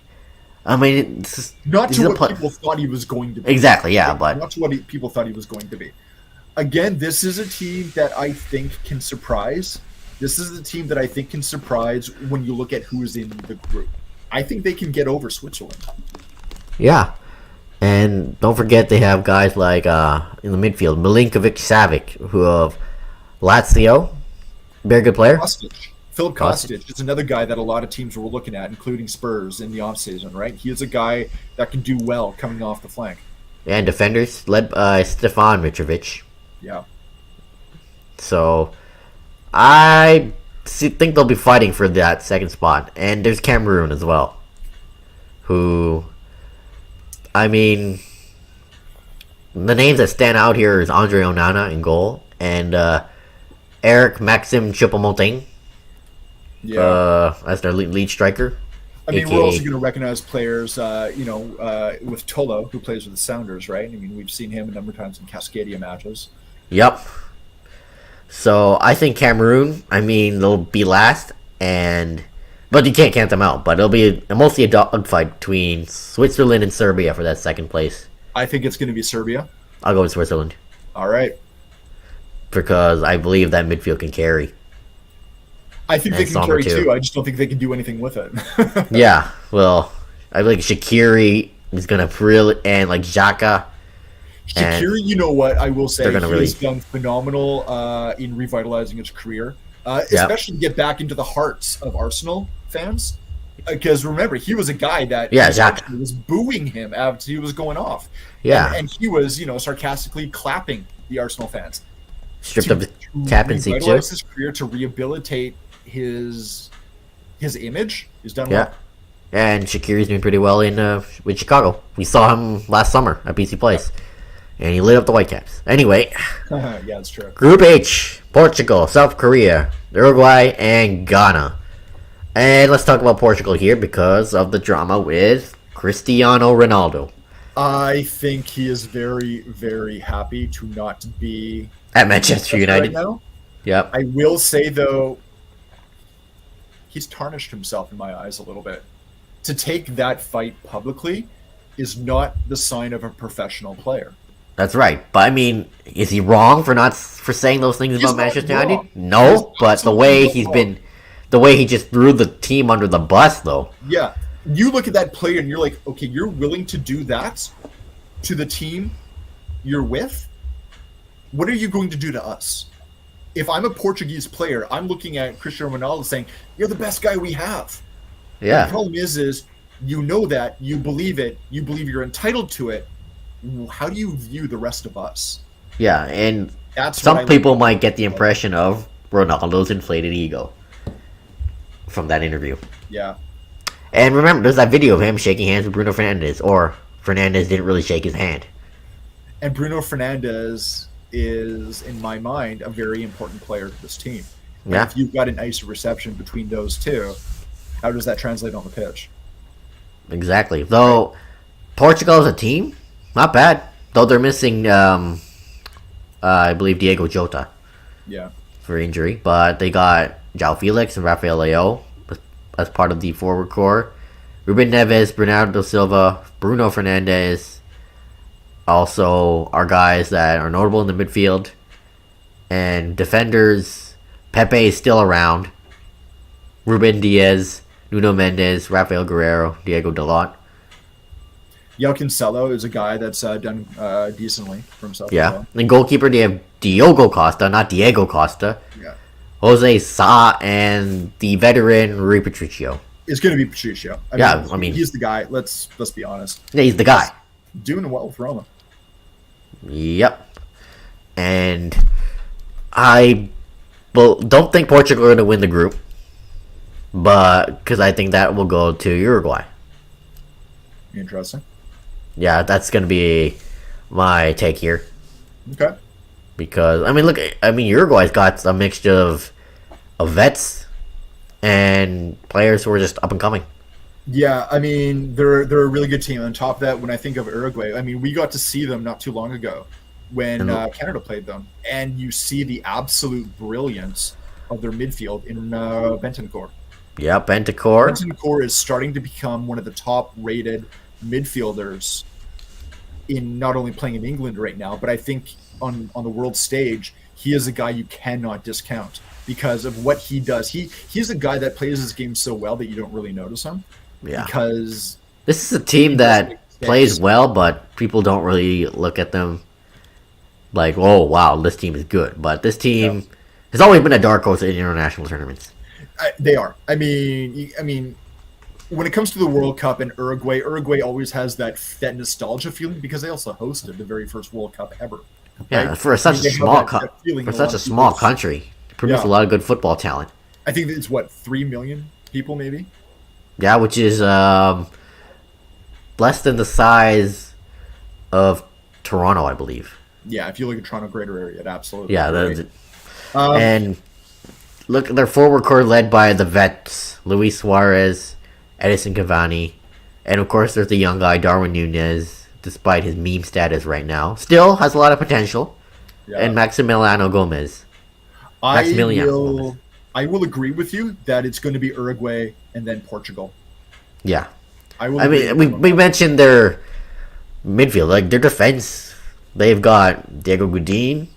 I mean, not to what people thought he was going to be. Exactly, yeah, but not to what people thought he was going to be. Again, this is a team that I think can surprise. This is the team that I think can surprise when you look at who's in the group. I think they can get over Switzerland. Yeah, and don't forget they have guys like in the midfield, Milinkovic-Savic, who of Lazio, very good player. Filip Kostic is another guy that a lot of teams were looking at, including Spurs in the offseason, right? He is a guy that can do well coming off the flank. And defenders led by Stefan Mitrovic. Yeah. So, think they'll be fighting for that second spot. And there's Cameroon as well, who, I mean, the names that stand out here is Andre Onana in goal and Eric Maxim Choupo-Moting. Yeah. As their lead striker. I mean, we're also going to recognize players, with Tolo, who plays with the Sounders, right? I mean, we've seen him a number of times in Cascadia matches. Yep. So I think Cameroon, I mean, they'll be last, but you can't count them out. But it'll be mostly a dogfight between Switzerland and Serbia for that second place. I think it's going to be Serbia. I'll go with Switzerland. All right. Because I believe that midfield can carry. I think they can carry too. I just don't think they can do anything with it. Yeah, well, I think Shaqiri is going to really, and like Xhaka. Shaqiri, you know what, I will say, he's done phenomenal in revitalizing his career, especially to get back into the hearts of Arsenal fans. Because remember, he was a guy that was booing him after he was going off. Yeah. And he was, sarcastically clapping the Arsenal fans. Stripped of the captaincy too. Revitalize his career, to rehabilitate his image. He's done well. And Shaqiri's doing pretty well with Chicago. We saw him last summer at BC Place. And he lit up the Whitecaps. Anyway. Yeah, that's true. Group H, Portugal, South Korea, Uruguay, and Ghana. And let's talk about Portugal here because of the drama with Cristiano Ronaldo. I think he is very, very happy to not be at Manchester United. Right now. Yep. I will say, though, he's tarnished himself in my eyes a little bit. To take that fight publicly is not the sign of a professional player. That's right. But I mean, is he wrong for saying those things about Manchester United? No, but the way he just threw the team under the bus, though. Yeah. You look at that player and you're like, okay, you're willing to do that to the team you're with? What are you going to do to us? If I'm a Portuguese player, I'm looking at Cristiano Ronaldo saying, you're the best guy we have. Yeah. And the problem is you know that, you believe it, you believe you're entitled to it. How do you view the rest of us? Yeah, and some people might get the impression of Ronaldo's inflated ego from that interview. Yeah. And remember, there's that video of him shaking hands with Bruno Fernandes, or Fernandes didn't really shake his hand. And Bruno Fernandes is, in my mind, a very important player to this team. Yeah. And if you've got an nice reception between those two, how does that translate on the pitch? Exactly. Though Portugal as a team, not bad. Though they're missing, I believe, Diego Jota. Yeah. For injury. But they got João Felix and Rafael Leão as part of the forward core. Ruben Neves, Bernardo Silva, Bruno Fernandes. Also are guys that are notable in the midfield. And defenders, Pepe is still around. Ruben Diaz, Nuno Mendes, Rafael Guerreiro, Diego Dalot. João Cancelo is a guy that's done decently for himself. Yeah. And goalkeeper, they have Diogo Costa, not Diego Costa. Yeah. Jose Sa and the veteran Rui Patricio. It's going to be Patricio. I mean, he's the guy. Let's be honest. Yeah, he's the guy. He's doing well with Roma. Yep. And I don't think Portugal are going to win the group, but because I think that will go to Uruguay. Interesting. Yeah, that's going to be my take here. Okay. Because Uruguay's got a mixture of vets and players who are just up and coming. Yeah, I mean, they're a really good team. On top of that, when I think of Uruguay, I mean, we got to see them not too long ago when Canada played them, and you see the absolute brilliance of their midfield in Bentancur. Yeah, Bentancur. Bentancur is starting to become one of the top-rated midfielders in not only playing in England right now, but I think on the world stage, he is a guy you cannot discount because of what he does. He's a guy that plays his game so well that you don't really notice him. Yeah. Because this is a team that plays well, but people don't really look at them like, oh, wow, this team is good. But this team has always been a dark horse in international tournaments. They are. I mean, when it comes to the World Cup and Uruguay always has that nostalgia feeling because they also hosted the very first World Cup ever. Yeah, right? For such a small country, produce a lot of good football talent. I think it's 3 million people maybe. Yeah, which is less than the size of Toronto, I believe. Yeah, if you look at Toronto greater area, it absolutely. Yeah, and look, their forward core led by the vets, Luis Suarez, Edison Cavani, and of course there's the young guy, Darwin Nunez, despite his meme status right now. Still has a lot of potential. Yeah. And Maximiliano Gomez. I will agree with you that it's going to be Uruguay and then Portugal. Yeah. I mean, we mentioned their midfield, like their defense. They've got Diego Godin,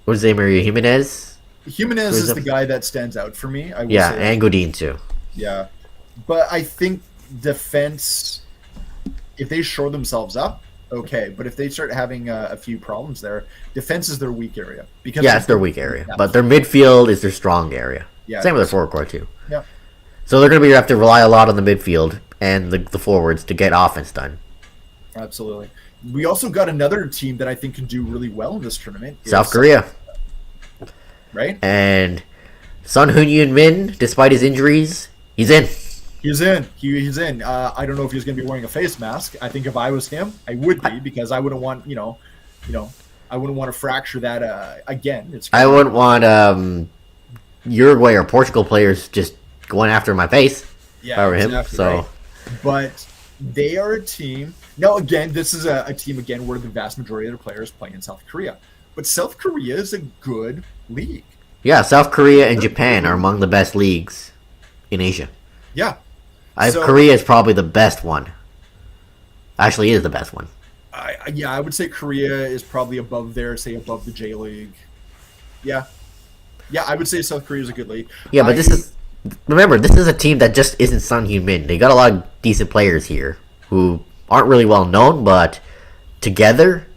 Jose Maria Jimenez. Jimenez is the guy that stands out for me. I will say. And Godin too. Yeah. But I think defense, if they shore themselves up, okay. But if they start having a few problems there, defense is their weak area. Because it's their weak area. But their midfield is their strong area. Yeah, same with their forward core too. Yeah. So they're going to have to rely a lot on the midfield and the forwards to get offense done. Absolutely. We also got another team that I think can do really well in this tournament. South Korea. Right? And Son Heung-min, despite his injuries, he's in. He's in. He's in. I don't know if he's going to be wearing a face mask. I think if I was him, I would be, because I wouldn't want, I wouldn't want to fracture that again. I wouldn't want Uruguay or Portugal players just going after my face. Yeah, if I were him. So, right. But they are a team. Now, again, this is a team where the vast majority of their players play in South Korea. But South Korea is a good league. Yeah, South Korea and Japan are among the best leagues in Asia. Yeah. Korea is probably the best one. Actually, is the best one. I would say Korea is probably above there, say above the J League. Yeah. Yeah, I would say South Korea is a good league. Yeah, but this is a team that just isn't Son Heung-min. They got a lot of decent players here who aren't really well known, but together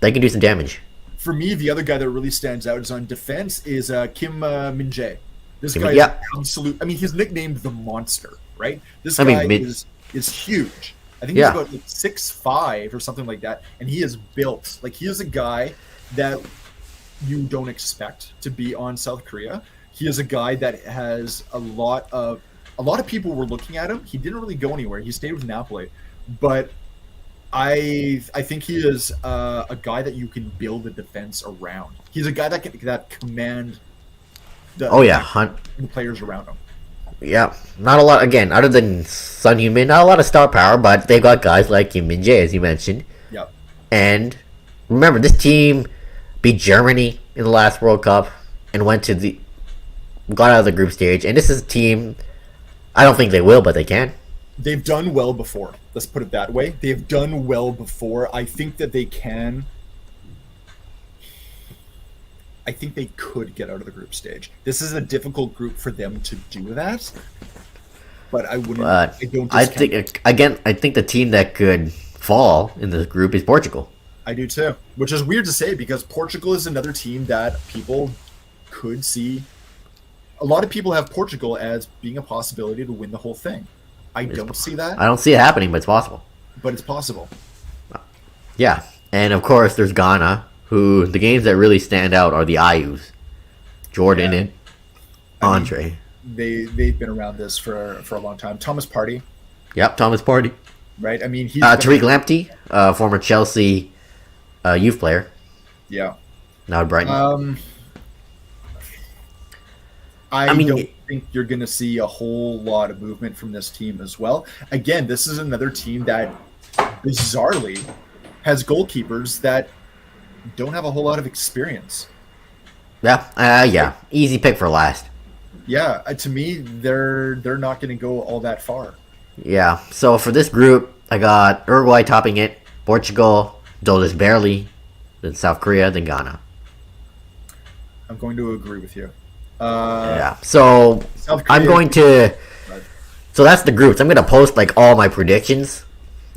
they can do some damage. For me, the other guy that really stands out is on defense is Kim Min-jae. This guy is absolute. I mean, he's nicknamed the Monster, right? This guy is huge. I think he's about 6'5" or something like that, and he is built. Like, he is a guy that you don't expect to be on South Korea. He is a guy that has a lot of people were looking at him. He didn't really go anywhere. He stayed with Napoli, but I think he is a guy that you can build a defense around. He's a guy that can command the players around him. Yeah, not a lot, again, other than Son Heung-min, not a lot of star power, but they've got guys like Kim Min-jae, as you mentioned. Yep. And remember, this team beat Germany in the last World Cup and got out of the group stage. And this is a team, I don't think they will, but they can. They've done well before. Let's put it that way. They've done well before. I think that they can. I think they could get out of the group stage. This is a difficult group for them to do that. But I wouldn't. I think the team that could fall in this group is Portugal. I do too. Which is weird to say, because Portugal is another team that people could see. A lot of people have Portugal as being a possibility to win the whole thing. I don't see that. I don't see it happening, but it's possible. But it's possible. Yeah. And of course, there's Ghana, who the games that really stand out are the IUs. Jordan and Andre. They've been around this for a long time. Thomas Partey. Yep, Thomas Partey. Right? I mean, he's... Tariq Lamptey, former Chelsea youth player. Yeah. Now at Brighton. I don't think you're going to see a whole lot of movement from this team as well. Again, this is another team that bizarrely has goalkeepers that don't have a whole lot of experience. Yeah. Easy pick for last. Yeah, to me, they're not going to go all that far. Yeah, so for this group, I got Uruguay topping it, Portugal, though just barely, then South Korea, then Ghana. I'm going to agree with you. So I'm going to. So that's the groups. I'm going to post like all my predictions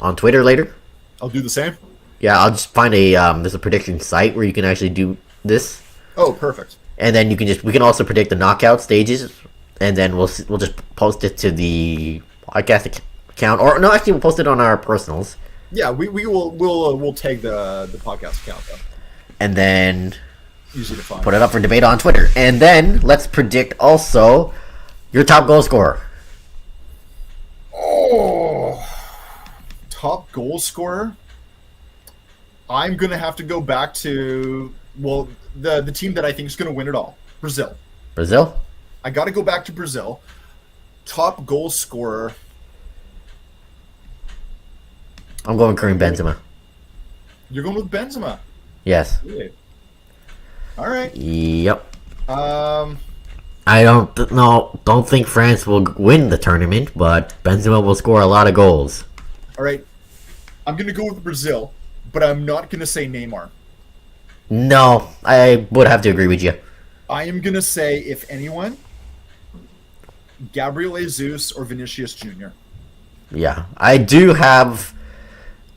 on Twitter later. I'll do the same. Yeah, I'll just find there's a prediction site where you can actually do this. Oh, perfect. And then we can also predict the knockout stages, and then we'll just post it to the podcast account, or no, actually we'll post it on our personals. Yeah, we'll tag the podcast account though. And then easy to find. Put it up for debate on Twitter. And then let's predict also your top goal scorer. Oh, top goal scorer, I'm going to have to go back to, well, the team that I think is going to win it all, Brazil. Brazil? I got to go back to Brazil. Top goal scorer. I'm going Karim Benzema. You're going with Benzema? Yes. Really? All right. Yep. I don't think France will win the tournament, but Benzema will score a lot of goals. All right. I'm going to go with Brazil, but I'm not going to say Neymar. No, I would have to agree with you. I am going to say, if anyone, Gabriel Jesus or Vinicius Jr. Yeah, I have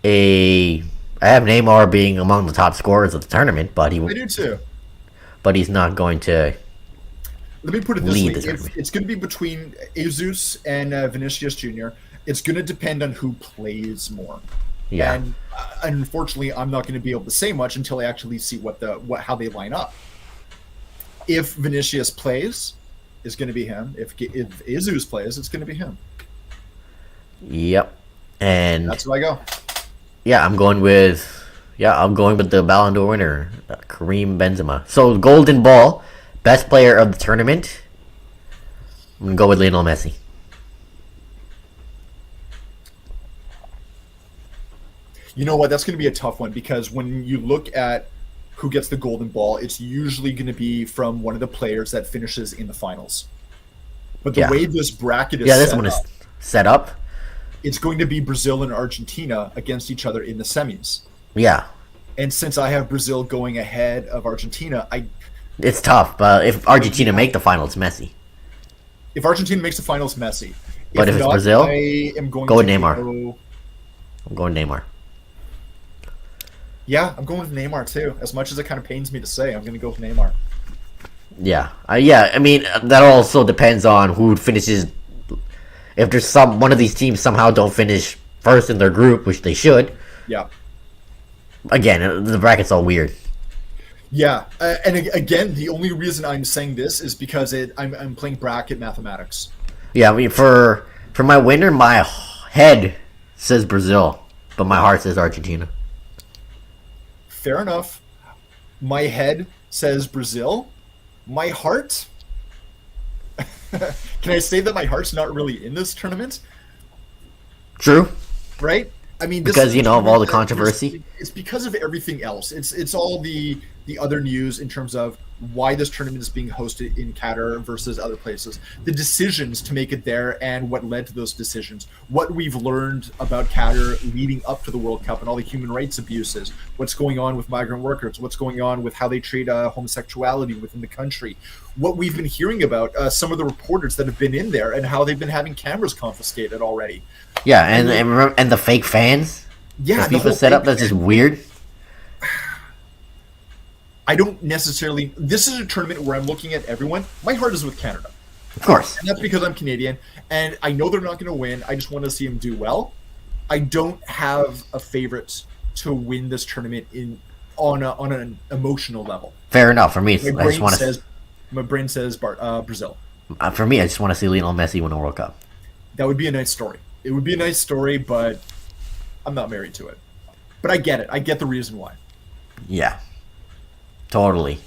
Neymar being among the top scorers of the tournament, but I do too. But he's not going to. Let me put it this way: it's going to be between Jesus and Vinicius Jr. It's going to depend on who plays more. Yeah. And unfortunately, I'm not going to be able to say much until I actually see how they line up. If Vinicius plays, it's going to be him. If Jesus plays, it's going to be him. Yep. And that's where I go. Yeah, I'm going with the Ballon d'Or winner, Karim Benzema. So Golden Ball, best player of the tournament. I'm gonna go with Lionel Messi. You know what? That's going to be a tough one because when you look at who gets the Golden Ball, it's usually going to be from one of the players that finishes in the finals. But the way this bracket is set up, it's going to be Brazil and Argentina against each other in the semis. Yeah. And since I have Brazil going ahead of Argentina, it's tough. But if Argentina make the finals, Messi. If Argentina makes the finals, Messi. But if it's Brazil, I am going go with Neymar. I'm going Neymar. Yeah, I'm going with Neymar too. As much as it kind of pains me to say, I'm going to go with Neymar. Yeah. I mean, that also depends on who finishes. If there's one of these teams somehow don't finish first in their group, which they should. Yeah. Again, the bracket's all weird. Yeah, and again, the only reason I'm saying this is because I'm playing bracket mathematics. Yeah, I mean, for my winner, my head says Brazil, but my heart says Argentina. Fair enough. My head says Brazil. My heart... Can I say that my heart's not really in this tournament? True. Right? I mean, because of all the controversy. It's because of everything else. It's all the other news in terms of why this tournament is being hosted in Qatar versus other places. The decisions to make it there and what led to those decisions. What we've learned about Qatar leading up to the World Cup and all the human rights abuses. What's going on with migrant workers. What's going on with how they treat homosexuality within the country. What we've been hearing about some of the reporters that have been in there and how they've been having cameras confiscated already. Yeah, and the fake fans. Yeah, the FIFA setup that's just weird. I don't necessarily. This is a tournament where I'm looking at everyone. My heart is with Canada, of course, and that's because I'm Canadian, and I know they're not going to win. I just want to see them do well. I don't have a favorite to win this tournament on an emotional level. Fair enough for me. My brain says Brazil. For me, I just want to see Lionel Messi win a World Cup. That would be a nice story. It would be a nice story, but I'm not married to it. But I get it. I get the reason why. Yeah. Totally.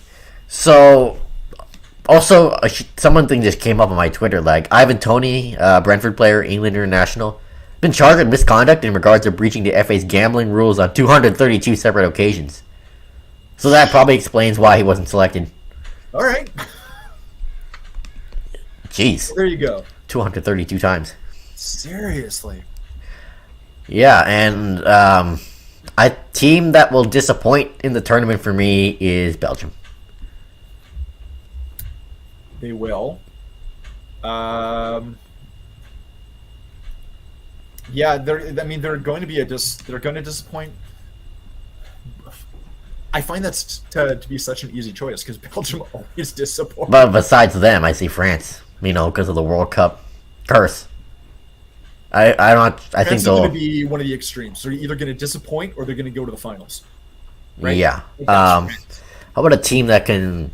So, also, something just came up on my Twitter. Like, Ivan Toney, Brentford player, England international, been charged with misconduct in regards to breaching the FA's gambling rules on 232 separate occasions. So that probably explains why he wasn't selected. All right. Jeez. There you go. 232 times. Seriously. Yeah, and a team that will disappoint in the tournament for me is Belgium. They will. Yeah, they're going to be they're going to disappoint. I find that to be such an easy choice because Belgium always disappoints. But besides them, I see France. Because of the World Cup curse. I think they're going to be one of the extremes. They're either going to disappoint or they're going to go to the finals. Right? Yeah. How about a team that can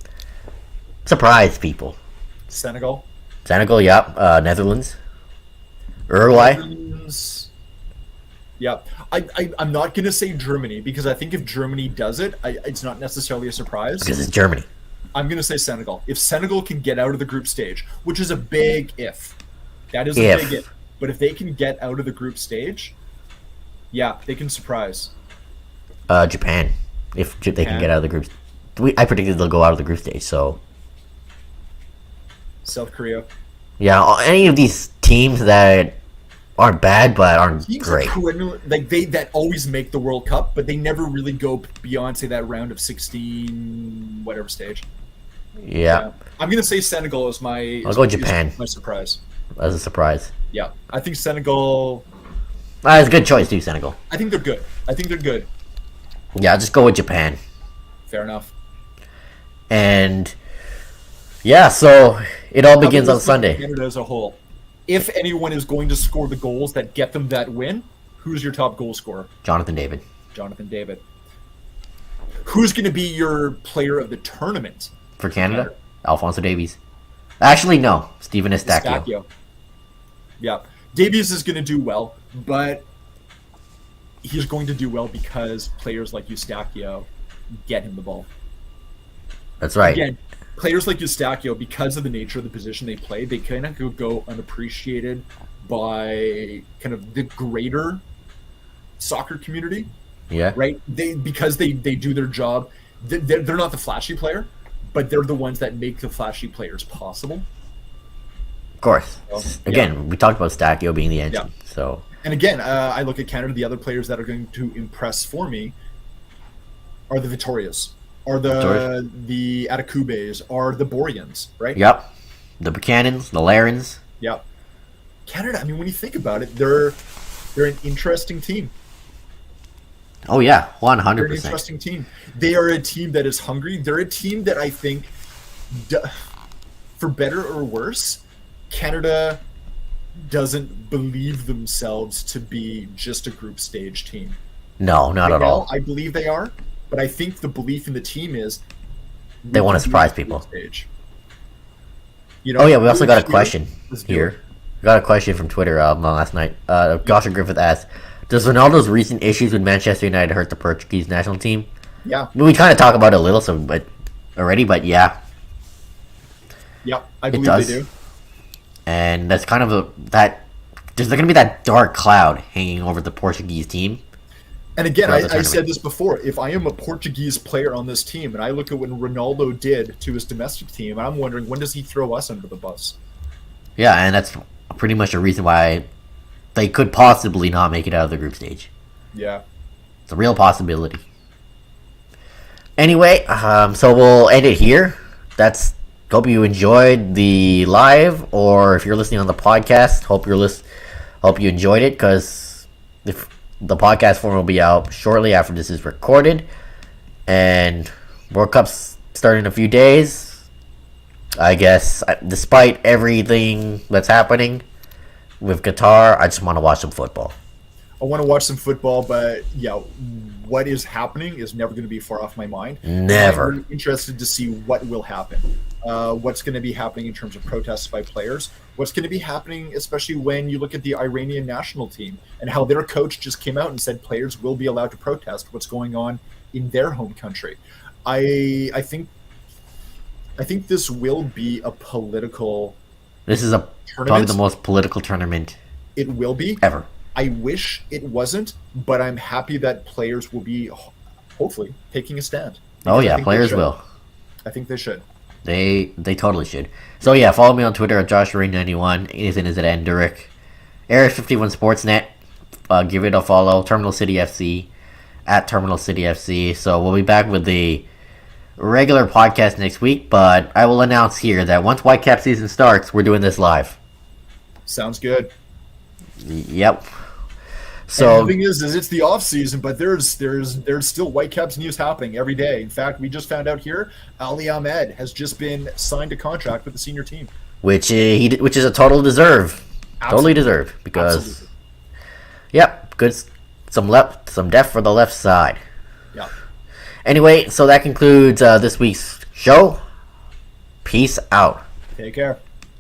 surprise people? Senegal, yeah. Netherlands. Uruguay. Netherlands. Yeah, I'm not going to say Germany because I think if Germany does it, it's not necessarily a surprise. Because it's Germany. I'm going to say Senegal. If Senegal can get out of the group stage, which is a big if. That is a big if. But if they can get out of the group stage, yeah, they can surprise. Japan. If they can get out of the group. I predicted they'll go out of the group stage, so. South Korea. Yeah, any of these teams that aren't bad but aren't great. Like that always make the World Cup, but they never really go beyond, say, that round of 16, whatever stage. Yeah. I'm gonna say Senegal is I'll go Japan. My surprise. As a surprise. Yeah, I think Senegal. It's a good choice too, Senegal. I think they're good. Yeah, I'll just go with Japan. Fair enough. And yeah, so it all begins on Sunday. Canada as a whole. If anyone is going to score the goals that get them that win, who's your top goal scorer? Jonathan David. Who's going to be your player of the tournament? For Canada? Alphonso Davies. Actually, no. Steven Eustáquio. Yeah. Davies is going to do well, but he's going to do well because players like Eustáquio get him the ball. That's right. Again, players like Eustáquio, because of the nature of the position they play, they kind of go unappreciated by kind of the greater soccer community. Yeah. Right? Because they do their job. They're not the flashy player, but they're the ones that make the flashy players possible. Of course. Again, we talked about Eustáquio being the engine. Yeah. So. And again, I look at Canada. The other players that are going to impress for me are the Vitorias, are the Atakubes, are the Boryans, right? Yep. The Buchanans, the Larens. Yep. Canada, I mean, when you think about it, they're an interesting team. Oh, yeah, 100%. They're an interesting team. They are a team that is hungry. They're a team that I think, for better or worse, Canada doesn't believe themselves to be just a group stage team. No, not at all. I believe they are, but I think the belief in the team is they want to surprise people. Stage. We also got a question here. We got a question from Twitter last night. Joshua Griffith asked, does Ronaldo's recent issues with Manchester United hurt the Portuguese national team? Yeah. We kind of talk about it a little, but yeah. Yep, I believe they do. And that's kind of there's going to be that dark cloud hanging over the Portuguese team. And again, I said this before. If I am a Portuguese player on this team, and I look at what Ronaldo did to his domestic team, I'm wondering, when does he throw us under the bus? Yeah, and that's pretty much the reason why they could possibly not make it out of the group stage. Yeah. It's a real possibility. Anyway, so we'll end it here. Hope you enjoyed the live, or if you're listening on the podcast, hope you enjoyed it, because if the podcast form will be out shortly after this is recorded, and World Cup's starting in a few days. I guess, despite everything that's happening with Qatar, I just want to watch some football. I want to watch some football, but yeah, what is happening is never going to be far off my mind. Never. I'm really interested to see what will happen. What's going to be happening in terms of protests by players. What's going to be happening, especially when you look at the Iranian national team and how their coach just came out and said players will be allowed to protest what's going on in their home country. I think this will be a political. This is probably the most political tournament. It will be ever. I wish it wasn't, but I'm happy that players will be, hopefully, taking a stand. Oh yeah, players will. I think they should. They totally should. So yeah, follow me on Twitter at JoshuaRain91. Ethan is at Enduric. Area51 Sportsnet. Give it a follow. Terminal City FC at Terminal City FC. So we'll be back with the regular podcast next week, but I will announce here that once Whitecap season starts, we're doing this live. Sounds good. Yep. So and the thing is it's the off season, but there's still Whitecaps news happening every day. In fact, we just found out here, Ali Ahmed has just been signed a contract with the senior team, which is a total deserve. Absolutely. Totally deserve, because yep, good some depth for the left side. Yeah. Anyway, so that concludes this week's show. Peace out. Take care.